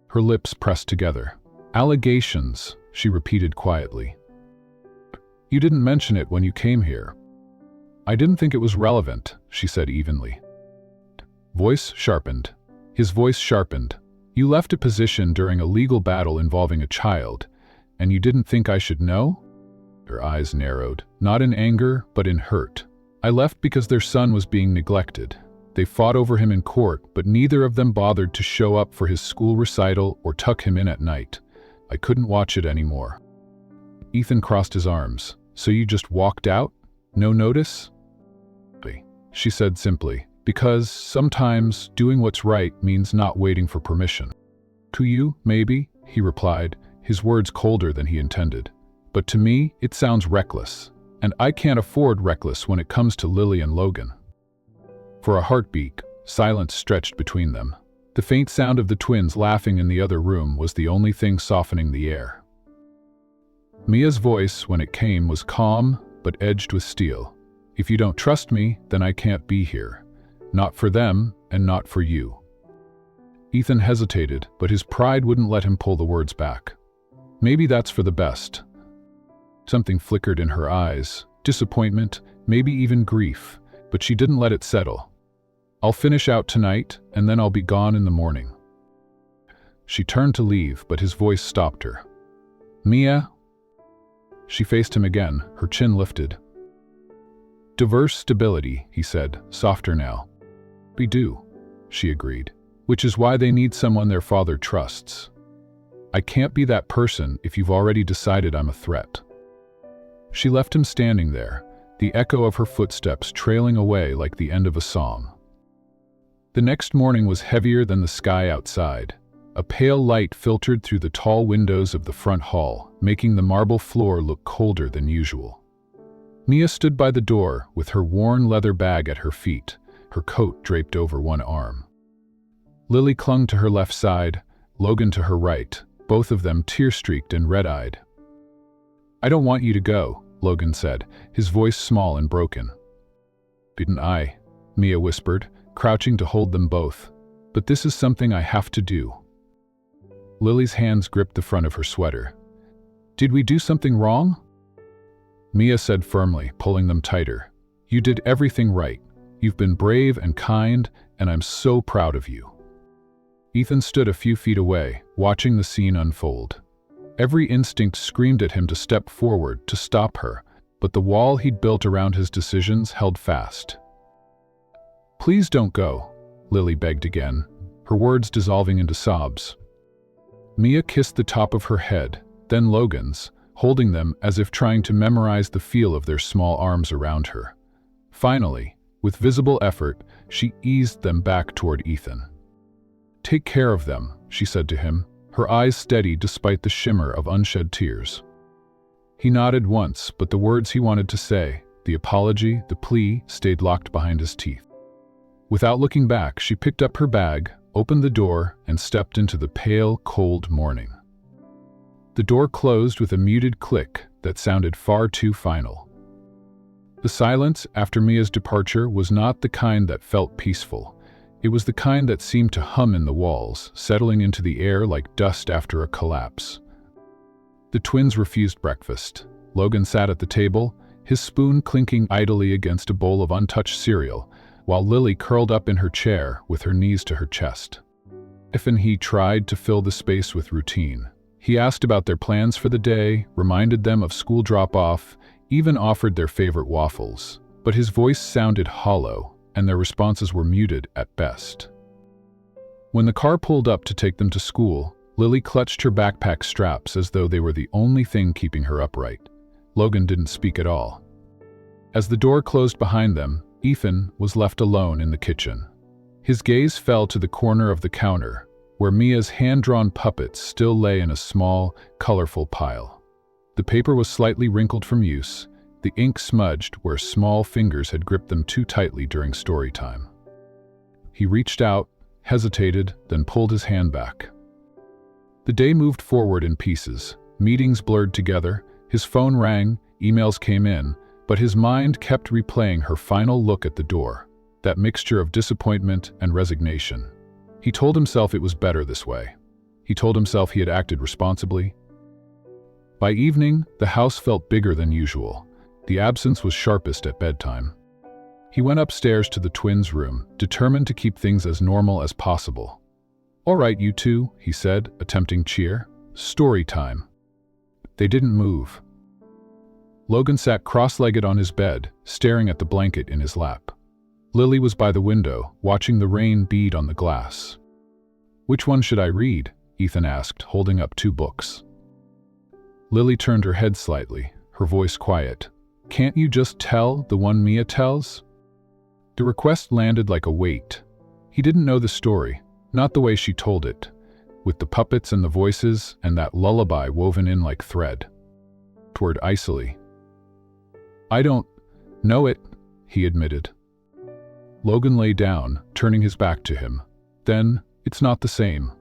Her lips pressed together. Allegations, she repeated quietly. You didn't mention it when you came here. I didn't think it was relevant, she said evenly. Voice sharpened. His voice sharpened. You left a position during a legal battle involving a child, and you didn't think I should know? Her eyes narrowed, not in anger, but in hurt. I left because their son was being neglected. They fought over him in court, but neither of them bothered to show up for his school recital or tuck him in at night. I couldn't watch it anymore. Ethan crossed his arms. So you just walked out? No notice? She said simply, because sometimes doing what's right means not waiting for permission. To you, maybe, he replied, his words colder than he intended. But to me, it sounds reckless. And I can't afford reckless when it comes to Lily and Logan. For a heartbeat, silence stretched between them. The faint sound of the twins laughing in the other room was the only thing softening the air. Mia's voice, when it came, was calm, but edged with steel. If you don't trust me, then I can't be here. Not for them, and not for you. Ethan hesitated, but his pride wouldn't let him pull the words back. Maybe that's for the best. Something flickered in her eyes, disappointment, maybe even grief, but she didn't let it settle. I'll finish out tonight, and then I'll be gone in the morning. She turned to leave, but his voice stopped her. Mia? She faced him again, her chin lifted. Diverse stability, he said, softer now. We do, she agreed, which is why they need someone their father trusts. I can't be that person if you've already decided I'm a threat. She left him standing there, the echo of her footsteps trailing away like the end of a song. The next morning was heavier than the sky outside. A pale light filtered through the tall windows of the front hall, making the marble floor look colder than usual. Mia stood by the door with her worn leather bag at her feet, her coat draped over one arm. Lily clung to her left side, Logan to her right, both of them tear-streaked and red-eyed. I don't want you to go, Logan said, his voice small and broken. Didn't I? Mia whispered, crouching to hold them both. But this is something I have to do. Lily's hands gripped the front of her sweater. Did we do something wrong? Mia said firmly, pulling them tighter. You did everything right. You've been brave and kind, and I'm so proud of you. Ethan stood a few feet away, watching the scene unfold. Every instinct screamed at him to step forward, to stop her, but the wall he'd built around his decisions held fast. Please don't go, Lily begged again, her words dissolving into sobs. Mia kissed the top of her head, then Logan's, holding them as if trying to memorize the feel of their small arms around her. Finally, with visible effort, she eased them back toward Ethan. Take care of them, she said to him, her eyes steady despite the shimmer of unshed tears. He nodded once, but the words he wanted to say, the apology, the plea, stayed locked behind his teeth. Without looking back, she picked up her bag, opened the door, and stepped into the pale, cold morning. The door closed with a muted click that sounded far too final. The silence after Mia's departure was not the kind that felt peaceful. It was the kind that seemed to hum in the walls, settling into the air like dust after a collapse. The twins refused breakfast. Logan sat at the table, his spoon clinking idly against a bowl of untouched cereal, while Lily curled up in her chair with her knees to her chest. Ethan Hale tried to fill the space with routine. He asked about their plans for the day, reminded them of school drop-off, even offered their favorite waffles. But his voice sounded hollow, and their responses were muted at best. When the car pulled up to take them to school, Lily clutched her backpack straps as though they were the only thing keeping her upright. Logan didn't speak at all. As the door closed behind them, Ethan was left alone in the kitchen. His gaze fell to the corner of the counter, where Mia's hand-drawn puppets still lay in a small, colorful pile. The paper was slightly wrinkled from use, the ink smudged where small fingers had gripped them too tightly during story time. He reached out, hesitated, then pulled his hand back. The day moved forward in pieces. Meetings blurred together, his phone rang, emails came in, but his mind kept replaying her final look at the door. that mixture of disappointment and resignation. He told himself it was better this way. He told himself he had acted responsibly. By evening, the house felt bigger than usual. The absence was sharpest at bedtime. He went upstairs to the twins' room, determined to keep things as normal as possible. "All right, you two," he said, attempting cheer. "Story time." They didn't move. Logan sat cross-legged on his bed, staring at the blanket in his lap. Lily was by the window, watching the rain bead on the glass. "Which one should I read?" Ethan asked, holding up 2 books. Lily turned her head slightly, her voice quiet. "Can't you just tell the one Mia tells?" The request landed like a weight. He didn't know the story, not the way she told it, with the puppets and the voices and that lullaby woven in like thread. Toward icily. "I don't know it," he admitted. Logan lay down, turning his back to him. "Then, it's not the same."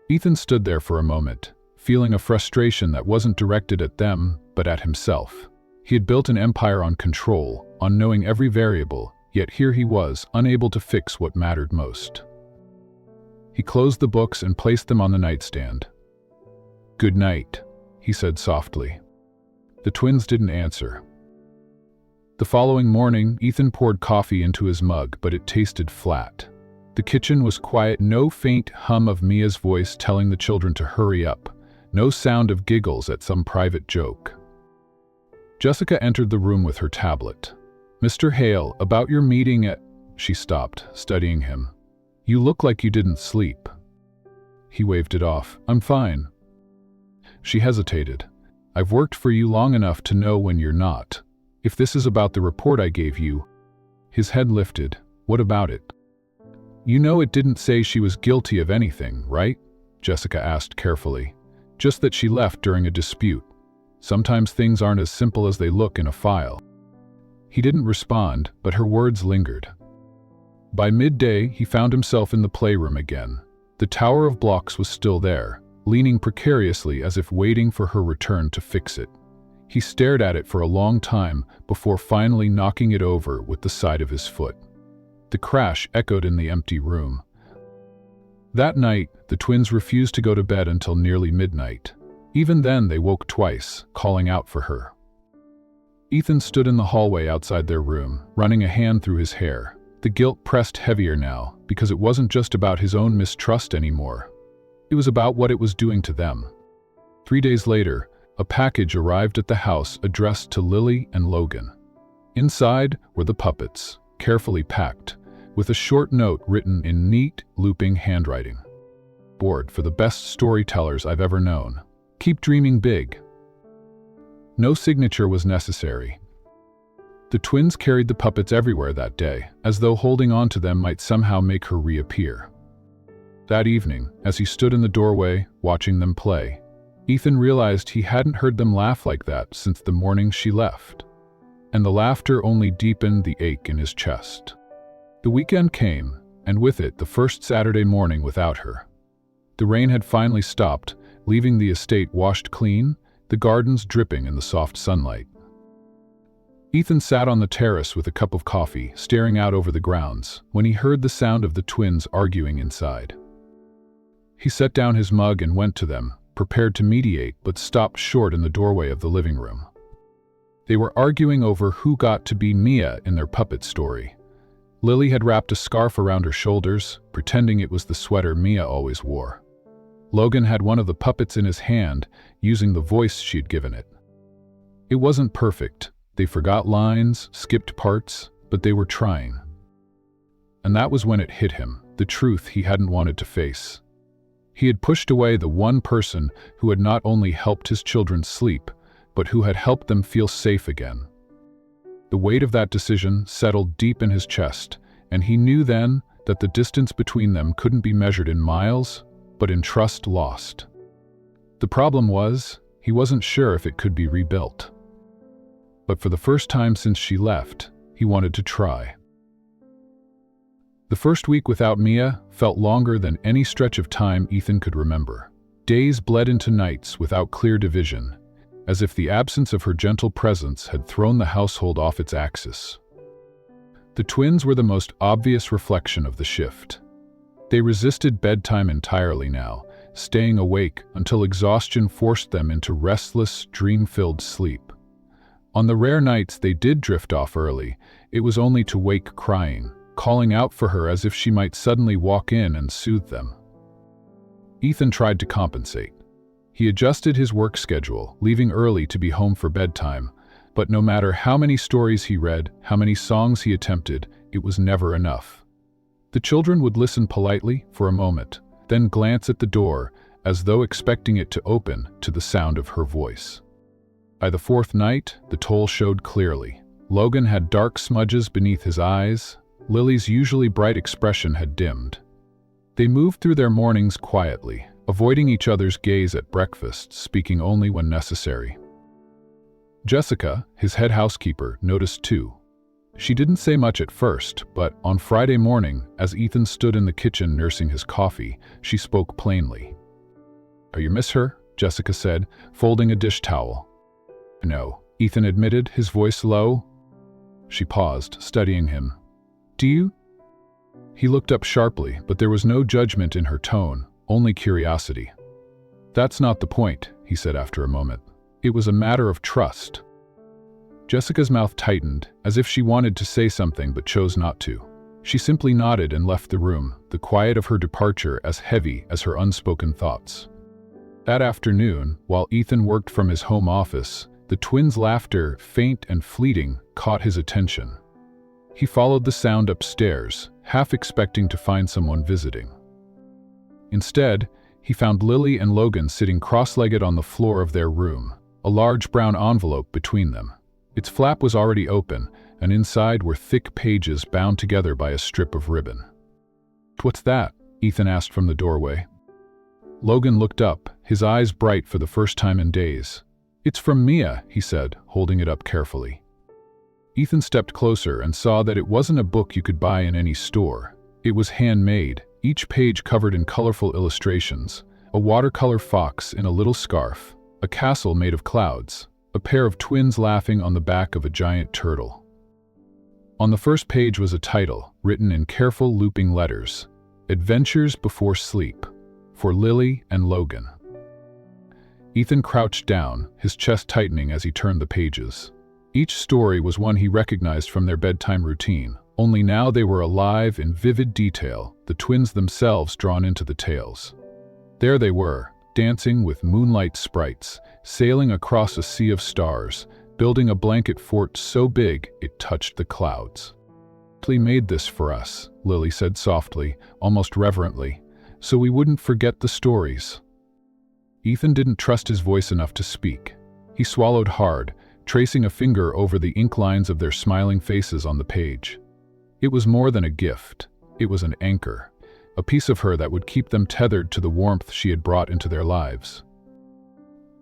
Ethan stood there for a moment, feeling a frustration that wasn't directed at them, but at himself. He had built an empire on control, on knowing every variable, yet here he was, unable to fix what mattered most. He closed the books and placed them on the nightstand. "Good night," he said softly. The twins didn't answer. The following morning, Ethan poured coffee into his mug, but it tasted flat. The kitchen was quiet, no faint hum of Mia's voice telling the children to hurry up, no sound of giggles at some private joke. Jessica entered the room with her tablet. "Mr. Hale, about your meeting at—" She stopped, studying him. "You look like you didn't sleep." He waved it off. "I'm fine." She hesitated. "I've worked for you long enough to know when you're not. If this is about the report I gave you—" His head lifted. "What about it?" "You know it didn't say she was guilty of anything, right?" Jessica asked carefully. "Just that she left during a dispute. Sometimes things aren't as simple as they look in a file." He didn't respond, but her words lingered. By midday, he found himself in the playroom again. The tower of blocks was still there, leaning precariously as if waiting for her return to fix it. He stared at it for a long time before finally knocking it over with the side of his foot. The crash echoed in the empty room. That night, the twins refused to go to bed until nearly midnight. Even then, they woke twice, calling out for her. Ethan stood in the hallway outside their room, running a hand through his hair. The guilt pressed heavier now, because it wasn't just about his own mistrust anymore. It was about what it was doing to them. 3 days later, a package arrived at the house addressed to Lily and Logan. Inside were the puppets, carefully packed, with a short note written in neat, looping handwriting. "Board for the best storytellers I've ever known. Keep dreaming big." No signature was necessary. The twins carried the puppets everywhere that day, as though holding on to them might somehow make her reappear. That evening, as he stood in the doorway, watching them play, Ethan realized he hadn't heard them laugh like that since the morning she left. And the laughter only deepened the ache in his chest. The weekend came, and with it the first Saturday morning without her. The rain had finally stopped, leaving the estate washed clean, the gardens dripping in the soft sunlight. Ethan sat on the terrace with a cup of coffee, staring out over the grounds, when he heard the sound of the twins arguing inside. He set down his mug and went to them, prepared to mediate, but stopped short in the doorway of the living room. They were arguing over who got to be Mia in their puppet story. Lily had wrapped a scarf around her shoulders, pretending it was the sweater Mia always wore. Logan had one of the puppets in his hand, using the voice she'd given it. It wasn't perfect. They forgot lines, skipped parts, but they were trying. And that was when it hit him, the truth he hadn't wanted to face. He had pushed away the one person who had not only helped his children sleep, but who had helped them feel safe again. The weight of that decision settled deep in his chest, and he knew then that the distance between them couldn't be measured in miles, but in trust lost. The problem was, he wasn't sure if it could be rebuilt. But for the first time since she left, he wanted to try. The first week without Mia felt longer than any stretch of time Ethan could remember. Days bled into nights without clear division, as if the absence of her gentle presence had thrown the household off its axis. The twins were the most obvious reflection of the shift. They resisted bedtime entirely now, staying awake until exhaustion forced them into restless, dream-filled sleep. On the rare nights they did drift off early, it was only to wake crying, calling out for her as if she might suddenly walk in and soothe them. Ethan tried to compensate. He adjusted his work schedule, leaving early to be home for bedtime, but no matter how many stories he read, how many songs he attempted, it was never enough. The children would listen politely for a moment, then glance at the door, as though expecting it to open to the sound of her voice. By the fourth night, the toll showed clearly. Logan had dark smudges beneath his eyes. Lily's usually bright expression had dimmed. They moved through their mornings quietly, avoiding each other's gaze at breakfast, speaking only when necessary. Jessica, his head housekeeper, noticed too. She didn't say much at first, but on Friday morning, as Ethan stood in the kitchen nursing his coffee, she spoke plainly. "Oh, you miss her?" Jessica said, folding a dish towel. "No," Ethan admitted, his voice low. She paused, studying him. "Do you?" He looked up sharply, but there was no judgment in her tone, only curiosity. "That's not the point," he said after a moment. "It was a matter of trust." Jessica's mouth tightened, as if she wanted to say something but chose not to. She simply nodded and left the room, the quiet of her departure as heavy as her unspoken thoughts. That afternoon, while Ethan worked from his home office, the twins' laughter, faint and fleeting, caught his attention. He followed the sound upstairs, half expecting to find someone visiting. Instead, he found Lily and Logan sitting cross-legged on the floor of their room, a large brown envelope between them. Its flap was already open, and inside were thick pages bound together by a strip of ribbon. "What's that?" Ethan asked from the doorway. Logan looked up, his eyes bright for the first time in days. "It's from Mia," he said, holding it up carefully. Ethan stepped closer and saw that it wasn't a book you could buy in any store. It was handmade, each page covered in colorful illustrations, a watercolor fox in a little scarf, a castle made of clouds, a pair of twins laughing on the back of a giant turtle. On the first page was a title, written in careful looping letters, "Adventures Before Sleep," for Lily and Logan. Ethan crouched down, his chest tightening as he turned the pages. Each story was one he recognized from their bedtime routine, only now they were alive in vivid detail, the twins themselves drawn into the tales. There they were, dancing with moonlight sprites, sailing across a sea of stars, building a blanket fort so big it touched the clouds. "He made this for us," Lily said softly, almost reverently, "so we wouldn't forget the stories." Ethan didn't trust his voice enough to speak. He swallowed hard, tracing a finger over the ink lines of their smiling faces on the page. It was more than a gift. It was an anchor, a piece of her that would keep them tethered to the warmth she had brought into their lives.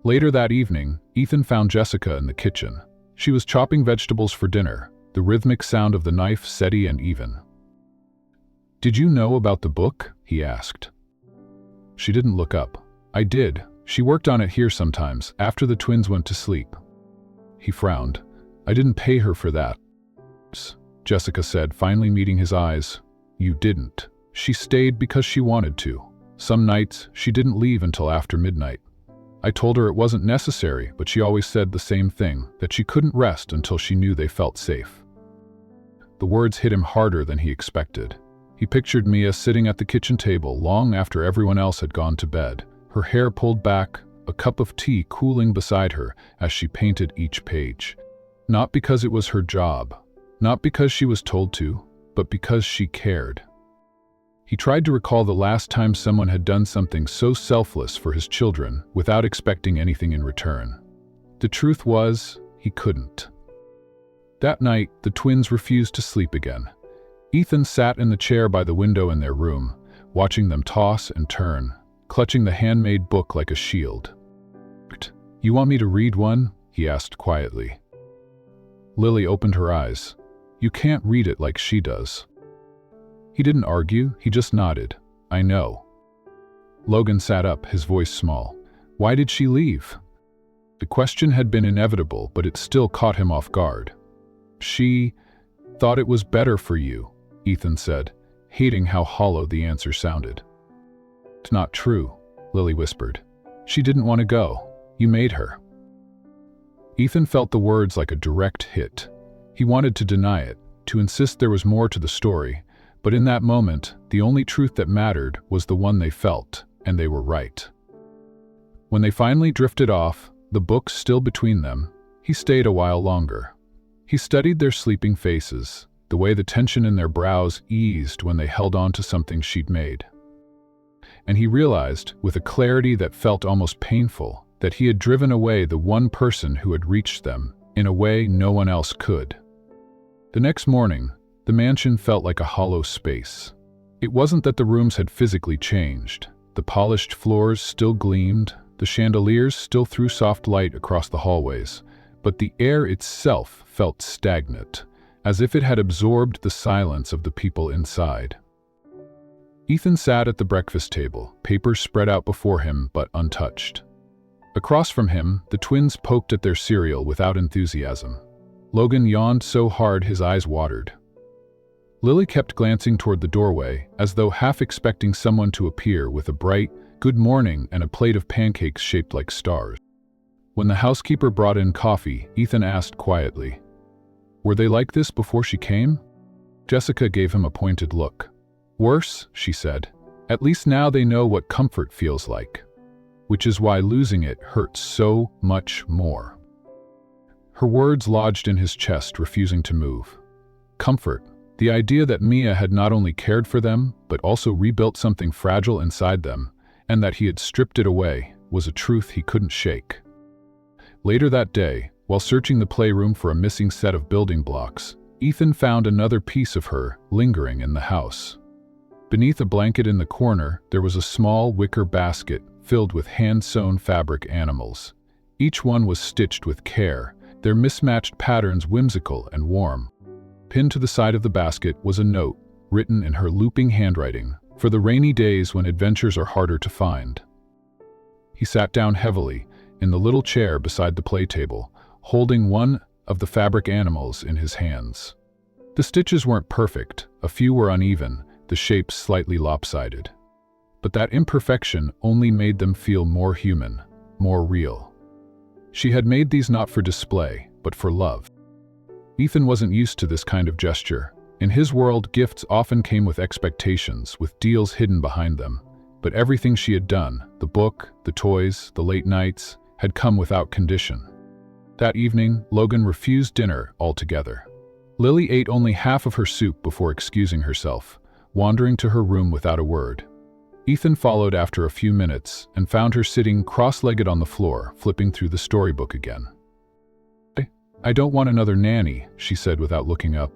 Later that evening, Ethan found Jessica in the kitchen. She was chopping vegetables for dinner, the rhythmic sound of the knife steady and even. "Did you know about the book?" he asked. She didn't look up. "I did. She worked on it here sometimes, after the twins went to sleep." He frowned. "I didn't pay her for that." Jessica said, finally meeting his eyes. "You didn't. She stayed because she wanted to. Some nights, she didn't leave until after midnight. I told her it wasn't necessary, but she always said the same thing, that she couldn't rest until she knew they felt safe." The words hit him harder than he expected. He pictured Mia sitting at the kitchen table long after everyone else had gone to bed, her hair pulled back, a cup of tea cooling beside her as she painted each page. Not because it was her job, not because she was told to, but because she cared. He tried to recall the last time someone had done something so selfless for his children without expecting anything in return. The truth was, he couldn't. That night, the twins refused to sleep again. Ethan sat in the chair by the window in their room, watching them toss and turn, clutching the handmade book like a shield. "You want me to read one?" he asked quietly. Lily opened her eyes. "You can't read it like she does." He didn't argue, he just nodded. "I know." Logan sat up, his voice small. "Why did she leave?" The question had been inevitable, but it still caught him off guard. She Thought it was better for you, Ethan said, hating how hollow the answer sounded. It's not true, Lily whispered. She didn't want to go. You made her. Ethan felt the words like a direct hit. He wanted to deny it, to insist there was more to the story, but in that moment, the only truth that mattered was the one they felt, and they were right. When they finally drifted off, the books still between them, he stayed a while longer. He studied their sleeping faces, the way the tension in their brows eased when they held on to something she'd made. And he realized, with a clarity that felt almost painful, that he had driven away the one person who had reached them in a way no one else could. The next morning, the mansion felt like a hollow space. It wasn't that the rooms had physically changed. The polished floors still gleamed, the chandeliers still threw soft light across the hallways, but the air itself felt stagnant, as if it had absorbed the silence of the people inside. Ethan sat at the breakfast table, papers spread out before him but untouched. Across from him, the twins poked at their cereal without enthusiasm. Logan yawned so hard his eyes watered. Lily kept glancing toward the doorway, as though half expecting someone to appear with a bright, "Good morning" and a plate of pancakes shaped like stars. When the housekeeper brought in coffee, Ethan asked quietly, "Were they like this before she came?" Jessica gave him a pointed look. "Worse," she said. "At least now they know what comfort feels like. Which is why losing it hurts so much more." Her words lodged in his chest, refusing to move. Comfort, the idea that Mia had not only cared for them, but also rebuilt something fragile inside them, and that he had stripped it away, was a truth he couldn't shake. Later that day, while searching the playroom for a missing set of building blocks, Ethan found another piece of her lingering in the house. Beneath a blanket in the corner, there was a small wicker basket filled with hand-sewn fabric animals. Each one was stitched with care, their mismatched patterns whimsical and warm. Pinned to the side of the basket was a note, written in her looping handwriting, for the rainy days when adventures are harder to find. He sat down heavily, in the little chair beside the play table, holding one of the fabric animals in his hands. The stitches weren't perfect, a few were uneven, the shapes slightly lopsided. But that imperfection only made them feel more human, more real. She had made these not for display, but for love. Ethan wasn't used to this kind of gesture. In his world, gifts often came with expectations, with deals hidden behind them. But everything she had done, the book, the toys, the late nights, had come without condition. That evening, Logan refused dinner altogether. Lily ate only half of her soup before excusing herself, wandering to her room without a word. Ethan followed after a few minutes and found her sitting cross-legged on the floor, flipping through the storybook again. I don't want another nanny," she said without looking up.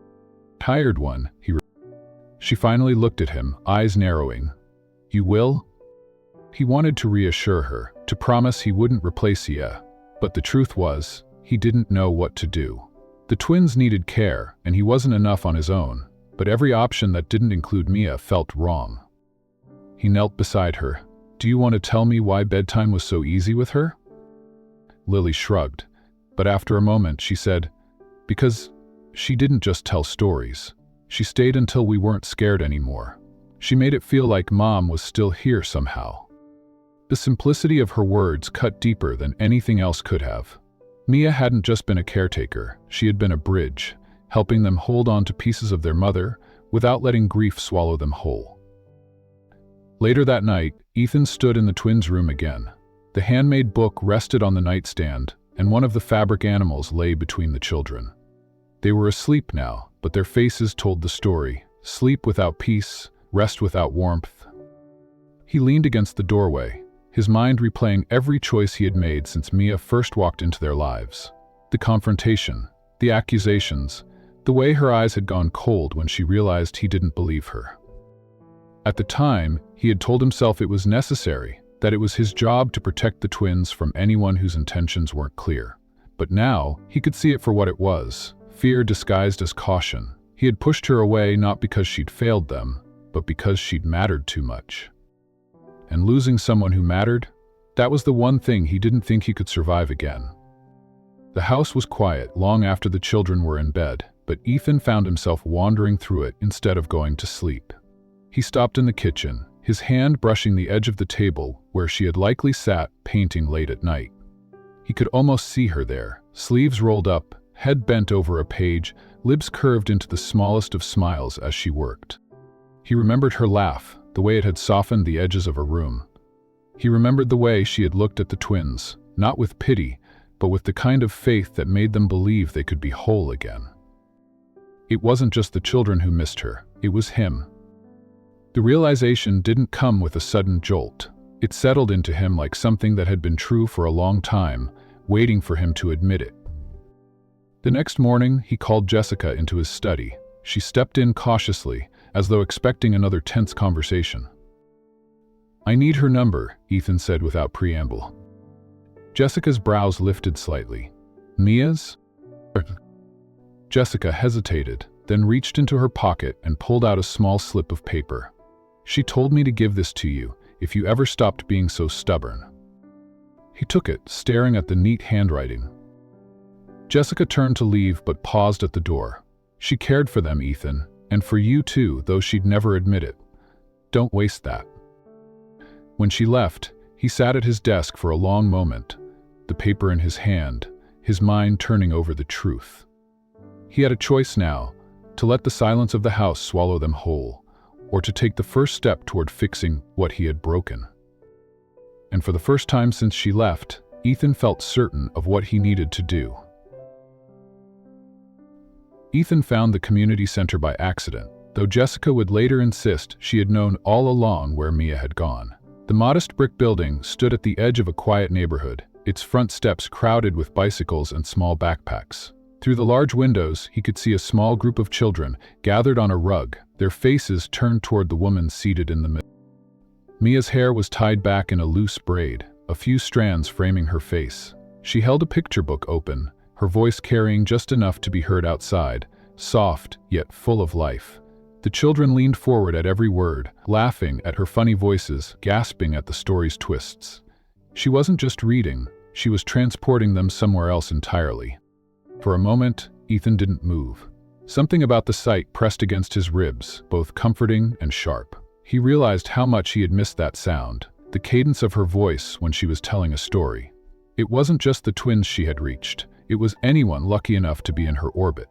"Tired one," he replied. She finally looked at him, eyes narrowing. "You will?" He wanted to reassure her, to promise he wouldn't replace Ia, but the truth was, he didn't know what to do. The twins needed care, and he wasn't enough on his own, but every option that didn't include Mia felt wrong. He knelt beside her. "Do you want to tell me why bedtime was so easy with her?" Lily shrugged, but after a moment she said, "Because she didn't just tell stories. She stayed until we weren't scared anymore. She made it feel like Mom was still here somehow." The simplicity of her words cut deeper than anything else could have. Mia hadn't just been a caretaker, she had been a bridge, helping them hold on to pieces of their mother without letting grief swallow them whole. Later that night, Ethan stood in the twins' room again. The handmade book rested on the nightstand, and one of the fabric animals lay between the children. They were asleep now, but their faces told the story: sleep without peace, rest without warmth. He leaned against the doorway, his mind replaying every choice he had made since Mia first walked into their lives. The confrontation, the accusations, the way her eyes had gone cold when she realized he didn't believe her. At the time, he had told himself it was necessary, that it was his job to protect the twins from anyone whose intentions weren't clear. But now, he could see it for what it was, fear disguised as caution. He had pushed her away not because she'd failed them, but because she'd mattered too much. And losing someone who mattered, that was the one thing he didn't think he could survive again. The house was quiet long after the children were in bed. but Ethan found himself wandering through it instead of going to sleep. He stopped in the kitchen, his hand brushing the edge of the table where she had likely sat painting late at night. He could almost see her there, sleeves rolled up, head bent over a page, lips curved into the smallest of smiles as she worked. He remembered her laugh, the way it had softened the edges of her room. He remembered the way she had looked at the twins, not with pity, but with the kind of faith that made them believe they could be whole again. It wasn't just the children who missed her, it was him. The realization didn't come with a sudden jolt. It settled into him like something that had been true for a long time, waiting for him to admit it. The next morning, he called Jessica into his study. She stepped in cautiously, as though expecting another tense conversation. "I need her number," Ethan said without preamble. Jessica's brows lifted slightly. "Mia's?" Jessica hesitated, then reached into her pocket and pulled out a small slip of paper. "She told me to give this to you, if you ever stopped being so stubborn." He took it, staring at the neat handwriting. Jessica turned to leave but paused at the door. "She cared for them, Ethan, and for you too, though she'd never admit it. Don't waste that." When she left, he sat at his desk for a long moment, the paper in his hand, his mind turning over the truth. He had a choice now, to let the silence of the house swallow them whole, or to take the first step toward fixing what he had broken. And for the first time since she left, Ethan felt certain of what he needed to do. Ethan found the community center by accident, though Jessica would later insist she had known all along where Mia had gone. The modest brick building stood at the edge of a quiet neighborhood, its front steps crowded with bicycles and small backpacks. Through the large windows, he could see a small group of children gathered on a rug, their faces turned toward the woman seated in the middle. Mia's hair was tied back in a loose braid, a few strands framing her face. She held a picture book open, her voice carrying just enough to be heard outside, soft yet full of life. The children leaned forward at every word, laughing at her funny voices, gasping at the story's twists. She wasn't just reading, she was transporting them somewhere else entirely. For a moment, Ethan didn't move. Something about the sight pressed against his ribs, both comforting and sharp. He realized how much he had missed that sound, the cadence of her voice when she was telling a story. It wasn't just the twins she had reached, it was anyone lucky enough to be in her orbit.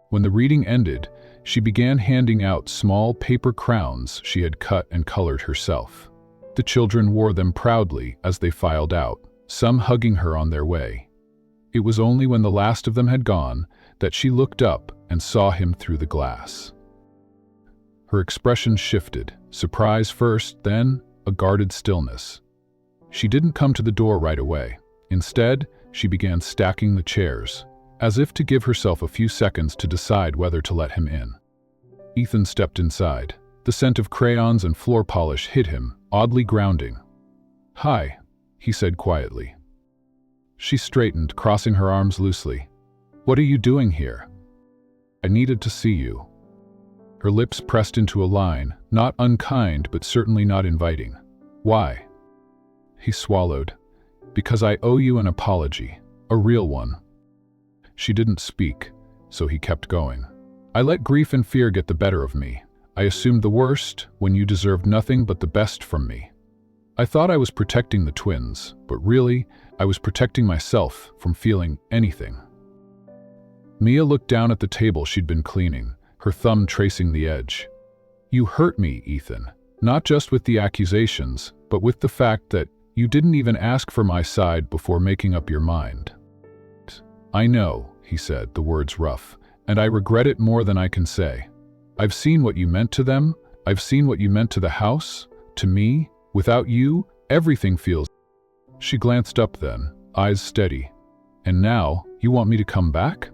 When the reading ended, she began handing out small paper crowns she had cut and colored herself. The children wore them proudly as they filed out, some hugging her on their way. It was only when the last of them had gone that she looked up and saw him through the glass. Her expression shifted, surprise first, then a guarded stillness. She didn't come to the door right away. Instead, she began stacking the chairs, as if to give herself a few seconds to decide whether to let him in. Ethan stepped inside. The scent of crayons and floor polish hit him, oddly grounding. "Hi," he said quietly. She straightened, crossing her arms loosely. "What are you doing here?" "I needed to see you." Her lips pressed into a line, not unkind but certainly not inviting. "Why?" He swallowed. "Because I owe you an apology, a real one." She didn't speak, so he kept going. "I let grief and fear get the better of me. I assumed the worst when you deserved nothing but the best from me. I thought I was protecting the twins, but really, I was protecting myself from feeling anything." Mia looked down at the table she'd been cleaning, her thumb tracing the edge. "You hurt me, Ethan, not just with the accusations, but with the fact that you didn't even ask for my side before making up your mind." "I know," he said, the words rough, "and I regret it more than I can say. I've seen what you meant to them, I've seen what you meant to the house, to me. Without you, everything feels—" She glanced up then, eyes steady. "And now, you want me to come back?"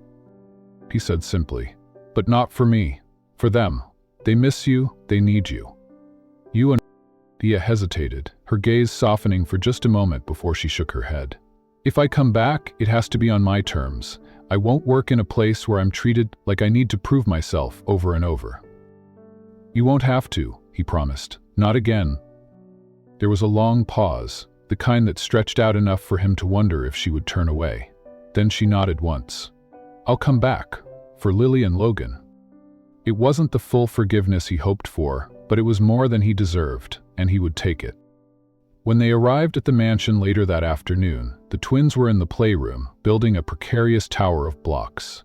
He said simply. "But not for me. For them. They miss you, they need you." "You and—" Mia hesitated, her gaze softening for just a moment before she shook her head. "If I come back, it has to be on my terms. I won't work in a place where I'm treated like I need to prove myself over and over." "You won't have to," he promised. "Not again." There was a long pause, the kind that stretched out enough for him to wonder if she would turn away. Then she nodded once. "I'll come back. for Lily and Logan. It wasn't the full forgiveness he hoped for, but it was more than he deserved, and he would take it. When they arrived at the mansion later that afternoon, the twins were in the playroom, building a precarious tower of blocks.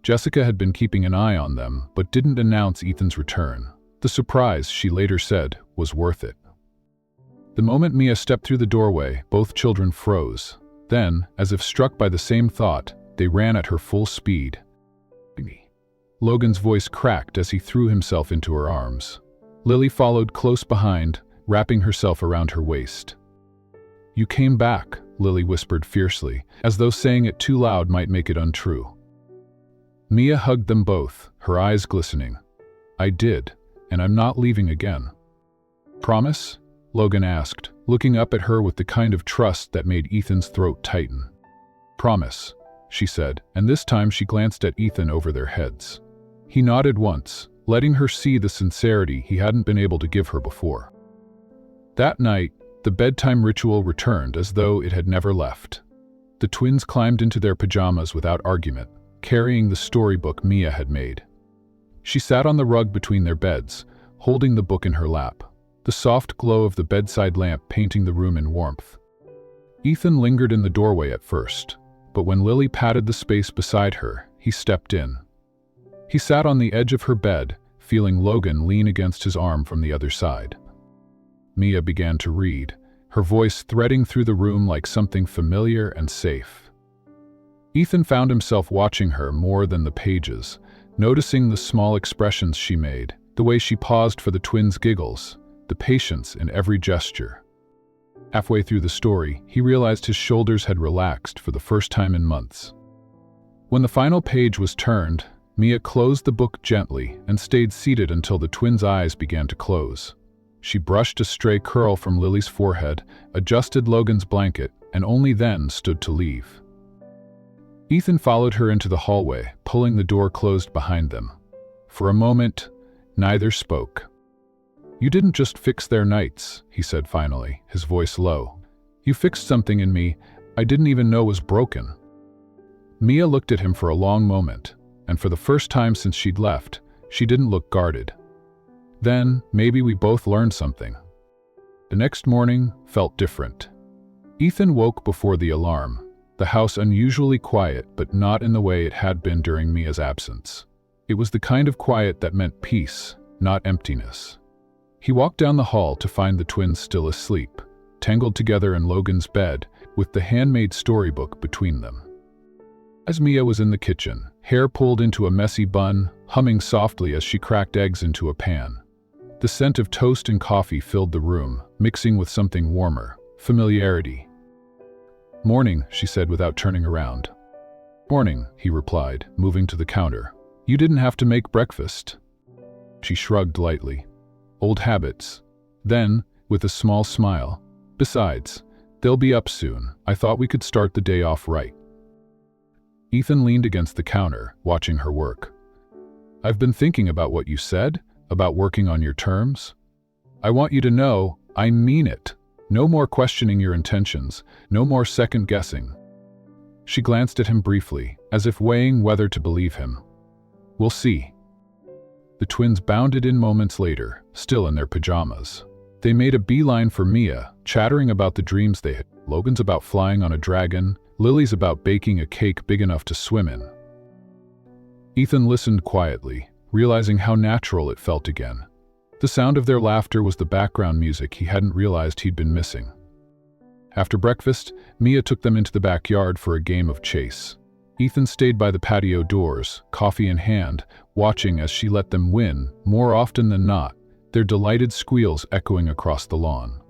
Jessica had been keeping an eye on them, but didn't announce Ethan's return. The surprise, she later said, was worth it. The moment Mia stepped through the doorway, both children froze. Then, as if struck by the same thought, they ran at her full speed. Logan's voice cracked as he threw himself into her arms. Lily followed close behind, wrapping herself around her waist. "You came back," Lily whispered fiercely, as though saying it too loud might make it untrue. Mia hugged them both, her eyes glistening. "I did, and I'm not leaving again." "Promise?" Logan asked, looking up at her with the kind of trust that made Ethan's throat tighten. "Promise," she said, and this time she glanced at Ethan over their heads. He nodded once, letting her see the sincerity he hadn't been able to give her before. That night, the bedtime ritual returned as though it had never left. The twins climbed into their pajamas without argument, carrying the storybook Mia had made. She sat on the rug between their beds, holding the book in her lap, the soft glow of the bedside lamp painting the room in warmth. Ethan lingered in the doorway at first, but when Lily patted the space beside her, he stepped in. He sat on the edge of her bed, feeling Logan lean against his arm from the other side. Mia began to read, her voice threading through the room like something familiar and safe. Ethan found himself watching her more than the pages, noticing the small expressions she made, the way she paused for the twins' giggles, the patience in every gesture. Halfway through the story, he realized his shoulders had relaxed for the first time in months. When the final page was turned, Mia closed the book gently and stayed seated until the twins' eyes began to close. She brushed a stray curl from Lily's forehead, adjusted Logan's blanket, and only then stood to leave. Ethan followed her into the hallway, pulling the door closed behind them. For a moment, neither spoke. "You didn't just fix their nights," he said finally, his voice low. "You fixed something in me I didn't even know was broken." Mia looked at him for a long moment, and for the first time since she'd left, she didn't look guarded. "Then, maybe we both learned something." The next morning felt different. Ethan woke before the alarm, the house unusually quiet but not in the way it had been during Mia's absence. It was the kind of quiet that meant peace, not emptiness. He walked down the hall to find the twins still asleep, tangled together in Logan's bed, with the handmade storybook between them. As Mia was in the kitchen, hair pulled into a messy bun, humming softly as she cracked eggs into a pan. The scent of toast and coffee filled the room, mixing with something warmer, familiarity. "Morning," she said without turning around. "Morning," he replied, moving to the counter. "You didn't have to make breakfast." She shrugged lightly. "Old habits." Then, with a small smile, "Besides, they'll be up soon. I thought we could start the day off right." Ethan leaned against the counter, watching her work. "I've been thinking about what you said, about working on your terms. I want you to know, I mean it. No more questioning your intentions, no more second guessing." She glanced at him briefly, as if weighing whether to believe him. "We'll see." The twins bounded in moments later, still in their pajamas. They made a beeline for Mia, chattering about the dreams they had. Logan's about flying on a dragon, Lily's about baking a cake big enough to swim in. Ethan listened quietly, realizing how natural it felt again. The sound of their laughter was the background music he hadn't realized he'd been missing. After breakfast, Mia took them into the backyard for a game of chase. Ethan stayed by the patio doors, coffee in hand, watching as she let them win, more often than not, their delighted squeals echoing across the lawn.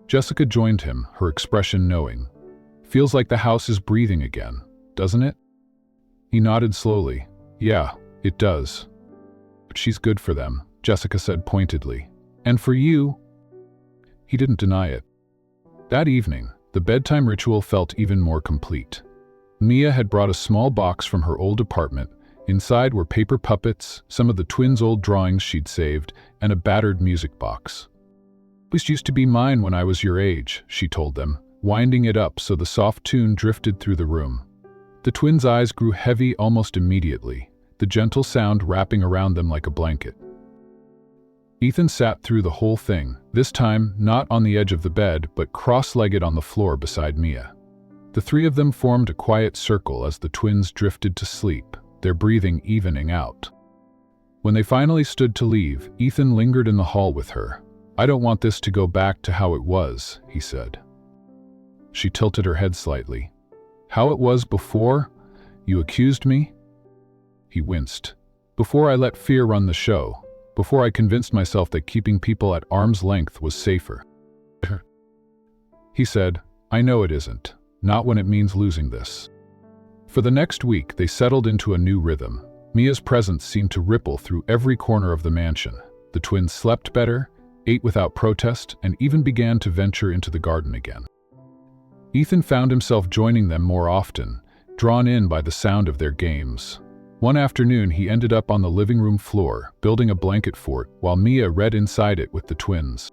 Jessica joined him, her expression knowing. "Feels like the house is breathing again, doesn't it?" He nodded slowly. "Yeah, it does." "But she's good for them," Jessica said pointedly. "And for you." He didn't deny it. That evening, the bedtime ritual felt even more complete. Mia had brought a small box from her old apartment. Inside were paper puppets, some of the twins' old drawings she'd saved, and a battered music box. "This used to be mine when I was your age," she told them, winding it up so the soft tune drifted through the room. The twins' eyes grew heavy almost immediately, the gentle sound wrapping around them like a blanket. Ethan sat through the whole thing, this time not on the edge of the bed, but cross-legged on the floor beside Mia. The three of them formed a quiet circle as the twins drifted to sleep, their breathing evening out. When they finally stood to leave, Ethan lingered in the hall with her. "I don't want this to go back to how it was," he said. She tilted her head slightly. "How it was before? You accused me?" He winced. "Before I let fear run the show. Before I convinced myself that keeping people at arm's length was safer." He said, "I know it isn't. Not when it means losing this." For the next week, they settled into a new rhythm. Mia's presence seemed to ripple through every corner of the mansion. The twins slept better, ate without protest, and even began to venture into the garden again. Ethan found himself joining them more often, drawn in by the sound of their games. One afternoon, he ended up on the living room floor, building a blanket fort, while Mia read inside it with the twins.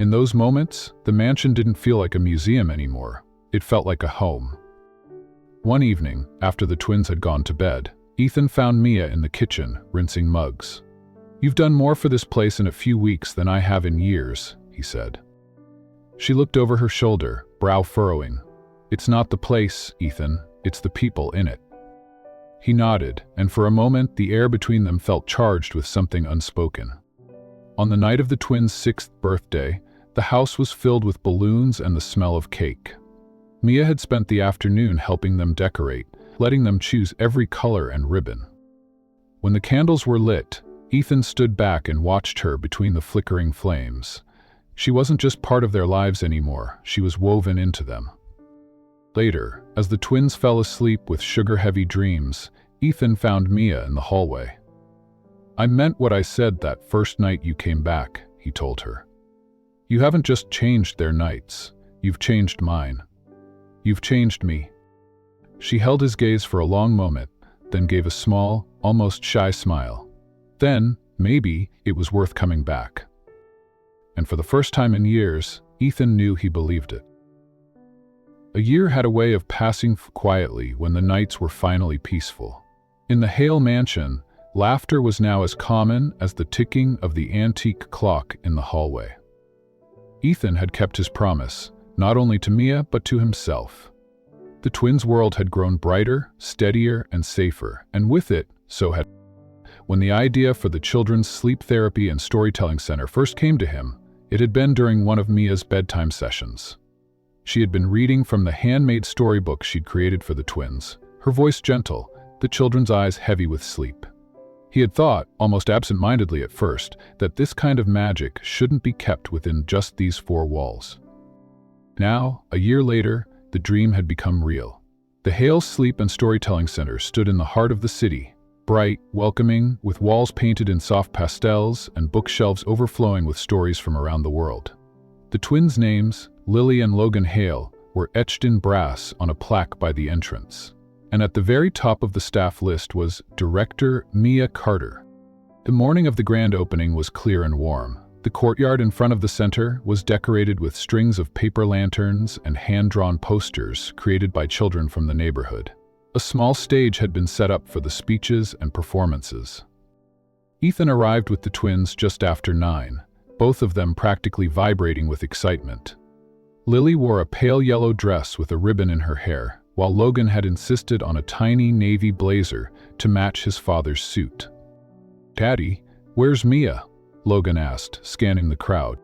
In those moments, the mansion didn't feel like a museum anymore. It felt like a home. One evening, after the twins had gone to bed, Ethan found Mia in the kitchen, rinsing mugs. "You've done more for this place in a few weeks than I have in years," he said. She looked over her shoulder, brow furrowing. "It's not the place, Ethan, it's the people in it." He nodded, and for a moment the air between them felt charged with something unspoken. On the night of the twins' 6th birthday, the house was filled with balloons and the smell of cake. Mia had spent the afternoon helping them decorate, letting them choose every color and ribbon. When the candles were lit, Ethan stood back and watched her between the flickering flames. She wasn't just part of their lives anymore, she was woven into them. Later, as the twins fell asleep with sugar-heavy dreams, Ethan found Mia in the hallway. "I meant what I said that first night you came back," he told her. "You haven't just changed their nights, you've changed mine. You've changed me." She held his gaze for a long moment, then gave a small, almost shy smile. Then, maybe, it was worth coming back. And for the first time in years, Ethan knew he believed it. A year had a way of passing quietly when the nights were finally peaceful. In the Hale mansion, laughter was now as common as the ticking of the antique clock in the hallway. Ethan had kept his promise, not only to Mia but to himself. The twins' world had grown brighter, steadier, and safer, and with it, so had. When the idea for the children's sleep therapy and storytelling center first came to him, it had been during one of Mia's bedtime sessions. She had been reading from the handmade storybook she'd created for the twins, her voice gentle, the children's eyes heavy with sleep. He had thought, almost absent-mindedly at first, that this kind of magic shouldn't be kept within just these four walls. Now, a year later, the dream had become real. The Hale Sleep and Storytelling Center stood in the heart of the city, bright, welcoming, with walls painted in soft pastels and bookshelves overflowing with stories from around the world. The twins' names, Lily and Logan Hale, were etched in brass on a plaque by the entrance. And at the very top of the staff list was Director Mia Carter. The morning of the grand opening was clear and warm. The courtyard in front of the center was decorated with strings of paper lanterns and hand-drawn posters created by children from the neighborhood. A small stage had been set up for the speeches and performances. Ethan arrived with the twins just after 9, both of them practically vibrating with excitement. Lily wore a pale yellow dress with a ribbon in her hair, while Logan had insisted on a tiny navy blazer to match his father's suit. "Daddy, where's Mia?" Logan asked, scanning the crowd.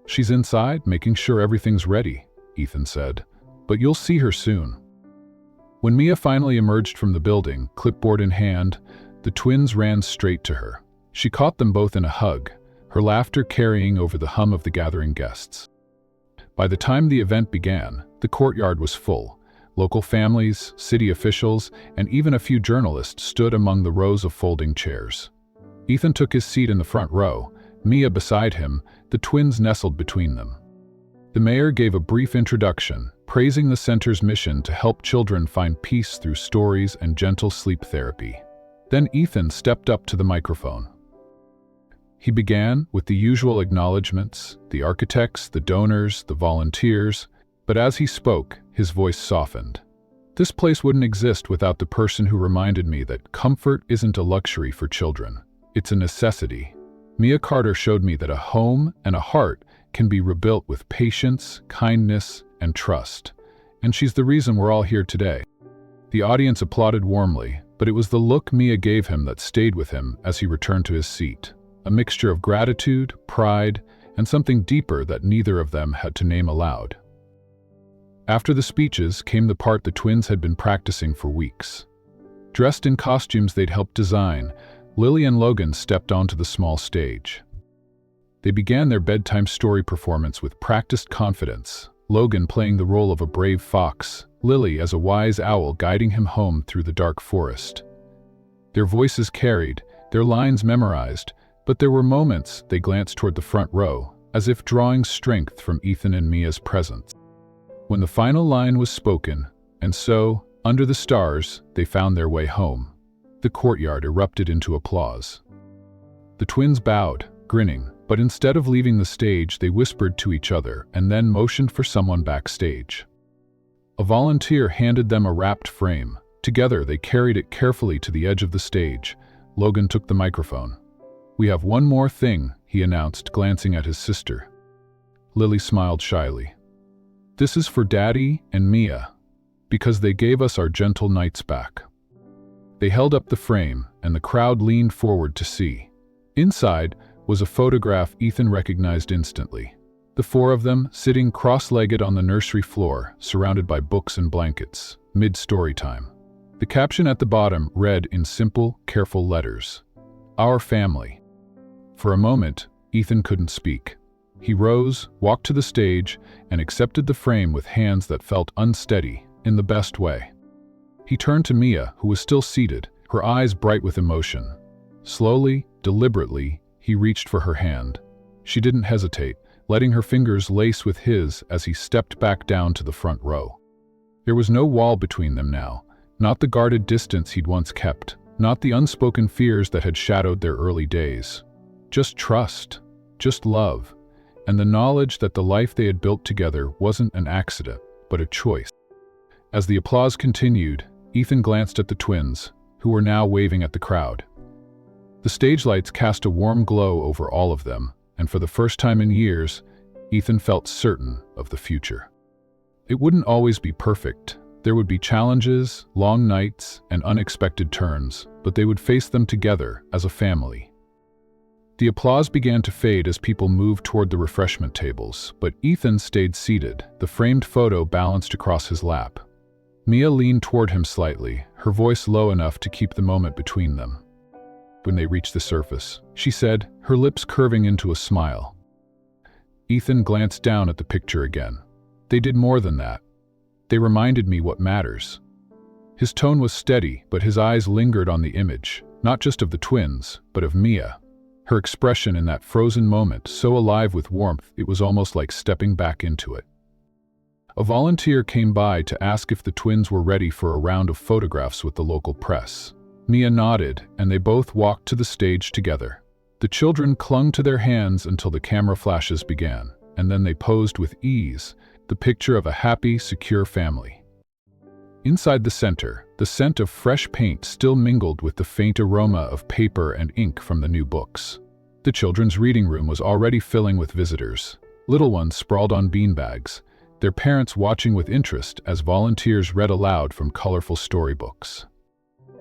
"She's inside, making sure everything's ready," Ethan said. "But you'll see her soon." When Mia finally emerged from the building, clipboard in hand, the twins ran straight to her. She caught them both in a hug, her laughter carrying over the hum of the gathering guests. By the time the event began, the courtyard was full. Local families, city officials, and even a few journalists stood among the rows of folding chairs. Ethan took his seat in the front row, Mia beside him, the twins nestled between them. The mayor gave a brief introduction, praising the center's mission to help children find peace through stories and gentle sleep therapy. Then Ethan stepped up to the microphone. He began with the usual acknowledgments, the architects, the donors, the volunteers, but as he spoke, his voice softened. This place wouldn't exist without the person who reminded me that comfort isn't a luxury for children. It's a necessity. Mia Carter showed me that a home and a heart can be rebuilt with patience, kindness, and trust. And she's the reason we're all here today. The audience applauded warmly, but it was the look Mia gave him that stayed with him as he returned to his seat. A mixture of gratitude, pride, and something deeper that neither of them had to name aloud. After the speeches came the part the twins had been practicing for weeks. Dressed in costumes they'd helped design, Lily and Logan stepped onto the small stage. They began their bedtime story performance with practiced confidence, Logan playing the role of a brave fox, Lily as a wise owl guiding him home through the dark forest. Their voices carried, their lines memorized, but there were moments they glanced toward the front row, as if drawing strength from Ethan and Mia's presence. When the final line was spoken, and so, under the stars, they found their way home, the courtyard erupted into applause. The twins bowed, grinning, but instead of leaving the stage, they whispered to each other and then motioned for someone backstage. A volunteer handed them a wrapped frame. Together, they carried it carefully to the edge of the stage. Logan took the microphone. "We have one more thing," he announced, glancing at his sister. Lily smiled shyly. "This is for Daddy and Mia, because they gave us our gentle nights back." They held up the frame, and the crowd leaned forward to see. Inside was a photograph Ethan recognized instantly. The four of them sitting cross-legged on the nursery floor, surrounded by books and blankets, mid-story time. The caption at the bottom read in simple, careful letters, "Our family." For a moment, Ethan couldn't speak. He rose, walked to the stage, and accepted the frame with hands that felt unsteady, in the best way. He turned to Mia, who was still seated, her eyes bright with emotion. Slowly, deliberately, he reached for her hand. She didn't hesitate, letting her fingers lace with his as he stepped back down to the front row. There was no wall between them now, not the guarded distance he'd once kept, not the unspoken fears that had shadowed their early days. Just trust, just love, and the knowledge that the life they had built together wasn't an accident, but a choice. As the applause continued, Ethan glanced at the twins, who were now waving at the crowd. The stage lights cast a warm glow over all of them, and for the first time in years, Ethan felt certain of the future. It wouldn't always be perfect. There would be challenges, long nights, and unexpected turns, but they would face them together as a family. The applause began to fade as people moved toward the refreshment tables, but Ethan stayed seated, the framed photo balanced across his lap. Mia leaned toward him slightly, her voice low enough to keep the moment between them. When they reached the surface, she said, her lips curving into a smile. Ethan glanced down at the picture again. "They did more than that. They reminded me what matters." His tone was steady, but his eyes lingered on the image, not just of the twins, but of Mia. Her expression in that frozen moment, so alive with warmth, it was almost like stepping back into it. A volunteer came by to ask if the twins were ready for a round of photographs with the local press. Mia nodded, and they both walked to the stage together. The children clung to their hands until the camera flashes began, and then they posed with ease, the picture of a happy, secure family. Inside the center, the scent of fresh paint still mingled with the faint aroma of paper and ink from the new books. The children's reading room was already filling with visitors. Little ones sprawled on beanbags, their parents watching with interest as volunteers read aloud from colorful storybooks.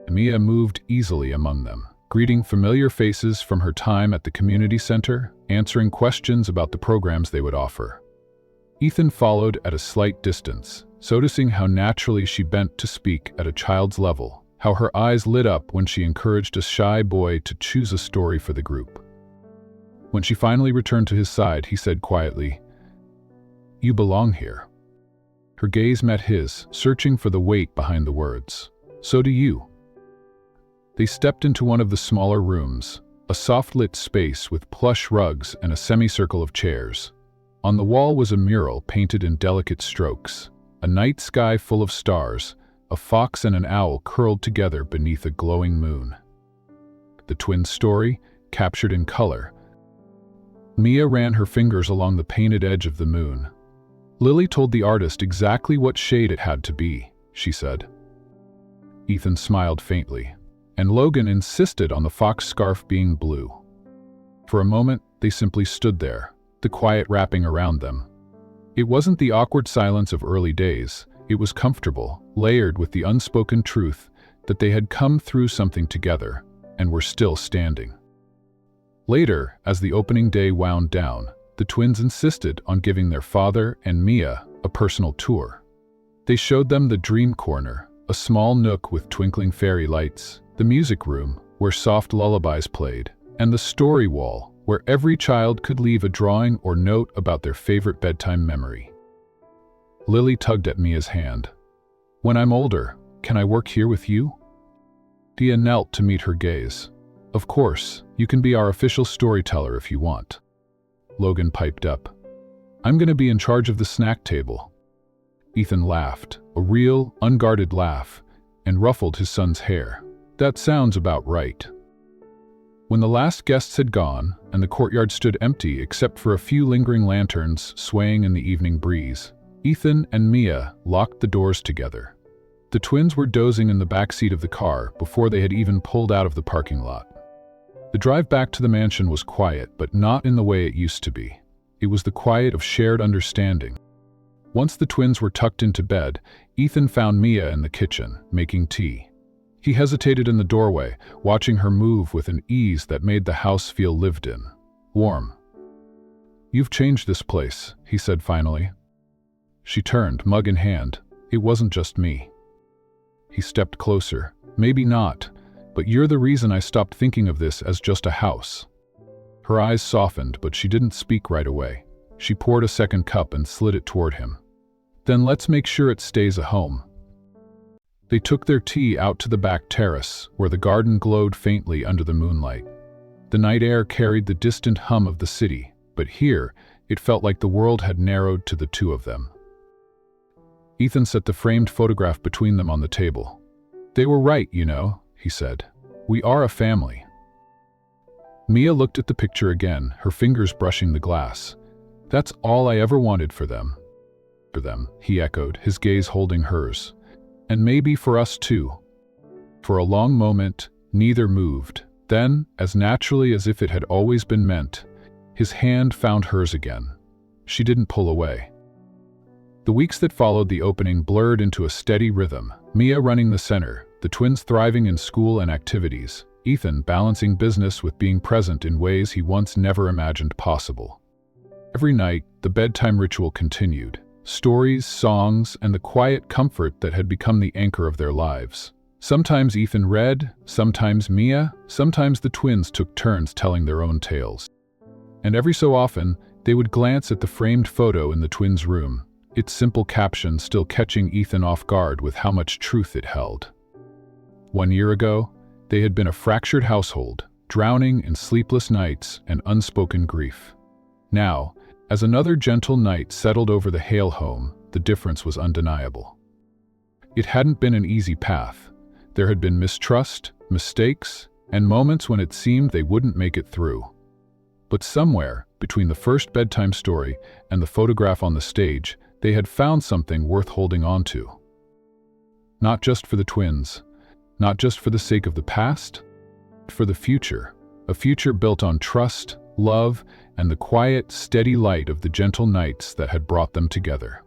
Mia moved easily among them, greeting familiar faces from her time at the community center, answering questions about the programs they would offer. Ethan followed at a slight distance, noticing how naturally she bent to speak at a child's level, how her eyes lit up when she encouraged a shy boy to choose a story for the group. When she finally returned to his side, he said quietly, "You belong here." Her gaze met his, searching for the weight behind the words. "So do you." They stepped into one of the smaller rooms, a soft-lit space with plush rugs and a semicircle of chairs. On the wall was a mural painted in delicate strokes, a night sky full of stars, a fox and an owl curled together beneath a glowing moon. The twins' story, captured in color. Mia ran her fingers along the painted edge of the moon. Lily told the artist exactly what shade it had to be. she said. Ethan smiled faintly, and Logan insisted on the fox scarf being blue. For a moment, they simply stood there, the quiet wrapping around them. It wasn't the awkward silence of early days. It was comfortable, layered with the unspoken truth that they had come through something together and were still standing. Later, as the opening day wound down, the twins insisted on giving their father and Mia a personal tour. They showed them the dream corner, a small nook with twinkling fairy lights, the music room where soft lullabies played, and the story wall where every child could leave a drawing or note about their favorite bedtime memory. Lily tugged at Mia's hand. "When I'm older, can I work here with you?" Dia knelt to meet her gaze. "Of course, you can be our official storyteller if you want." Logan piped up. "I'm going to be in charge of the snack table." Ethan laughed, a real, unguarded laugh, and ruffled his son's hair. "That sounds about right." When the last guests had gone, and the courtyard stood empty except for a few lingering lanterns swaying in the evening breeze, Ethan and Mia locked the doors together. The twins were dozing in the back seat of the car before they had even pulled out of the parking lot. The drive back to the mansion was quiet, but not in the way it used to be. It was the quiet of shared understanding. Once the twins were tucked into bed, Ethan found Mia in the kitchen, making tea. He hesitated in the doorway, watching her move with an ease that made the house feel lived in, warm. "You've changed this place," he said finally. She turned, mug in hand. "It wasn't just me." He stepped closer. "Maybe not, but you're the reason I stopped thinking of this as just a house." Her eyes softened, but she didn't speak right away. She poured a second cup and slid it toward him. "Then let's make sure it stays a home." They took their tea out to the back terrace, where the garden glowed faintly under the moonlight. The night air carried the distant hum of the city, but here, it felt like the world had narrowed to the two of them. Ethan set the framed photograph between them on the table. "They were right, you know," he said. "We are a family." Mia looked at the picture again, her fingers brushing the glass. "That's all I ever wanted for them." "For them," he echoed, his gaze holding hers. "And maybe for us too." For a long moment, neither moved. Then, as naturally as if it had always been meant, his hand found hers again. She didn't pull away. The weeks that followed the opening blurred into a steady rhythm, Mia running the center, the twins thriving in school and activities, Ethan balancing business with being present in ways he once never imagined possible. Every night, the bedtime ritual continued. Stories, songs, and the quiet comfort that had become the anchor of their lives. Sometimes Ethan read, sometimes Mia, sometimes the twins took turns telling their own tales. And every so often, they would glance at the framed photo in the twins' room, its simple caption still catching Ethan off guard with how much truth it held. 1 year ago, they had been a fractured household, drowning in sleepless nights and unspoken grief. Now, as another gentle night settled over the Hale home, the difference was undeniable. It hadn't been an easy path. There had been mistrust, mistakes, and moments when it seemed they wouldn't make it through. But somewhere, between the first bedtime story and the photograph on the stage, they had found something worth holding on to. Not just for the twins, not just for the sake of the past, but for the future, a future built on trust, love, and the quiet, steady light of the gentle nights that had brought them together.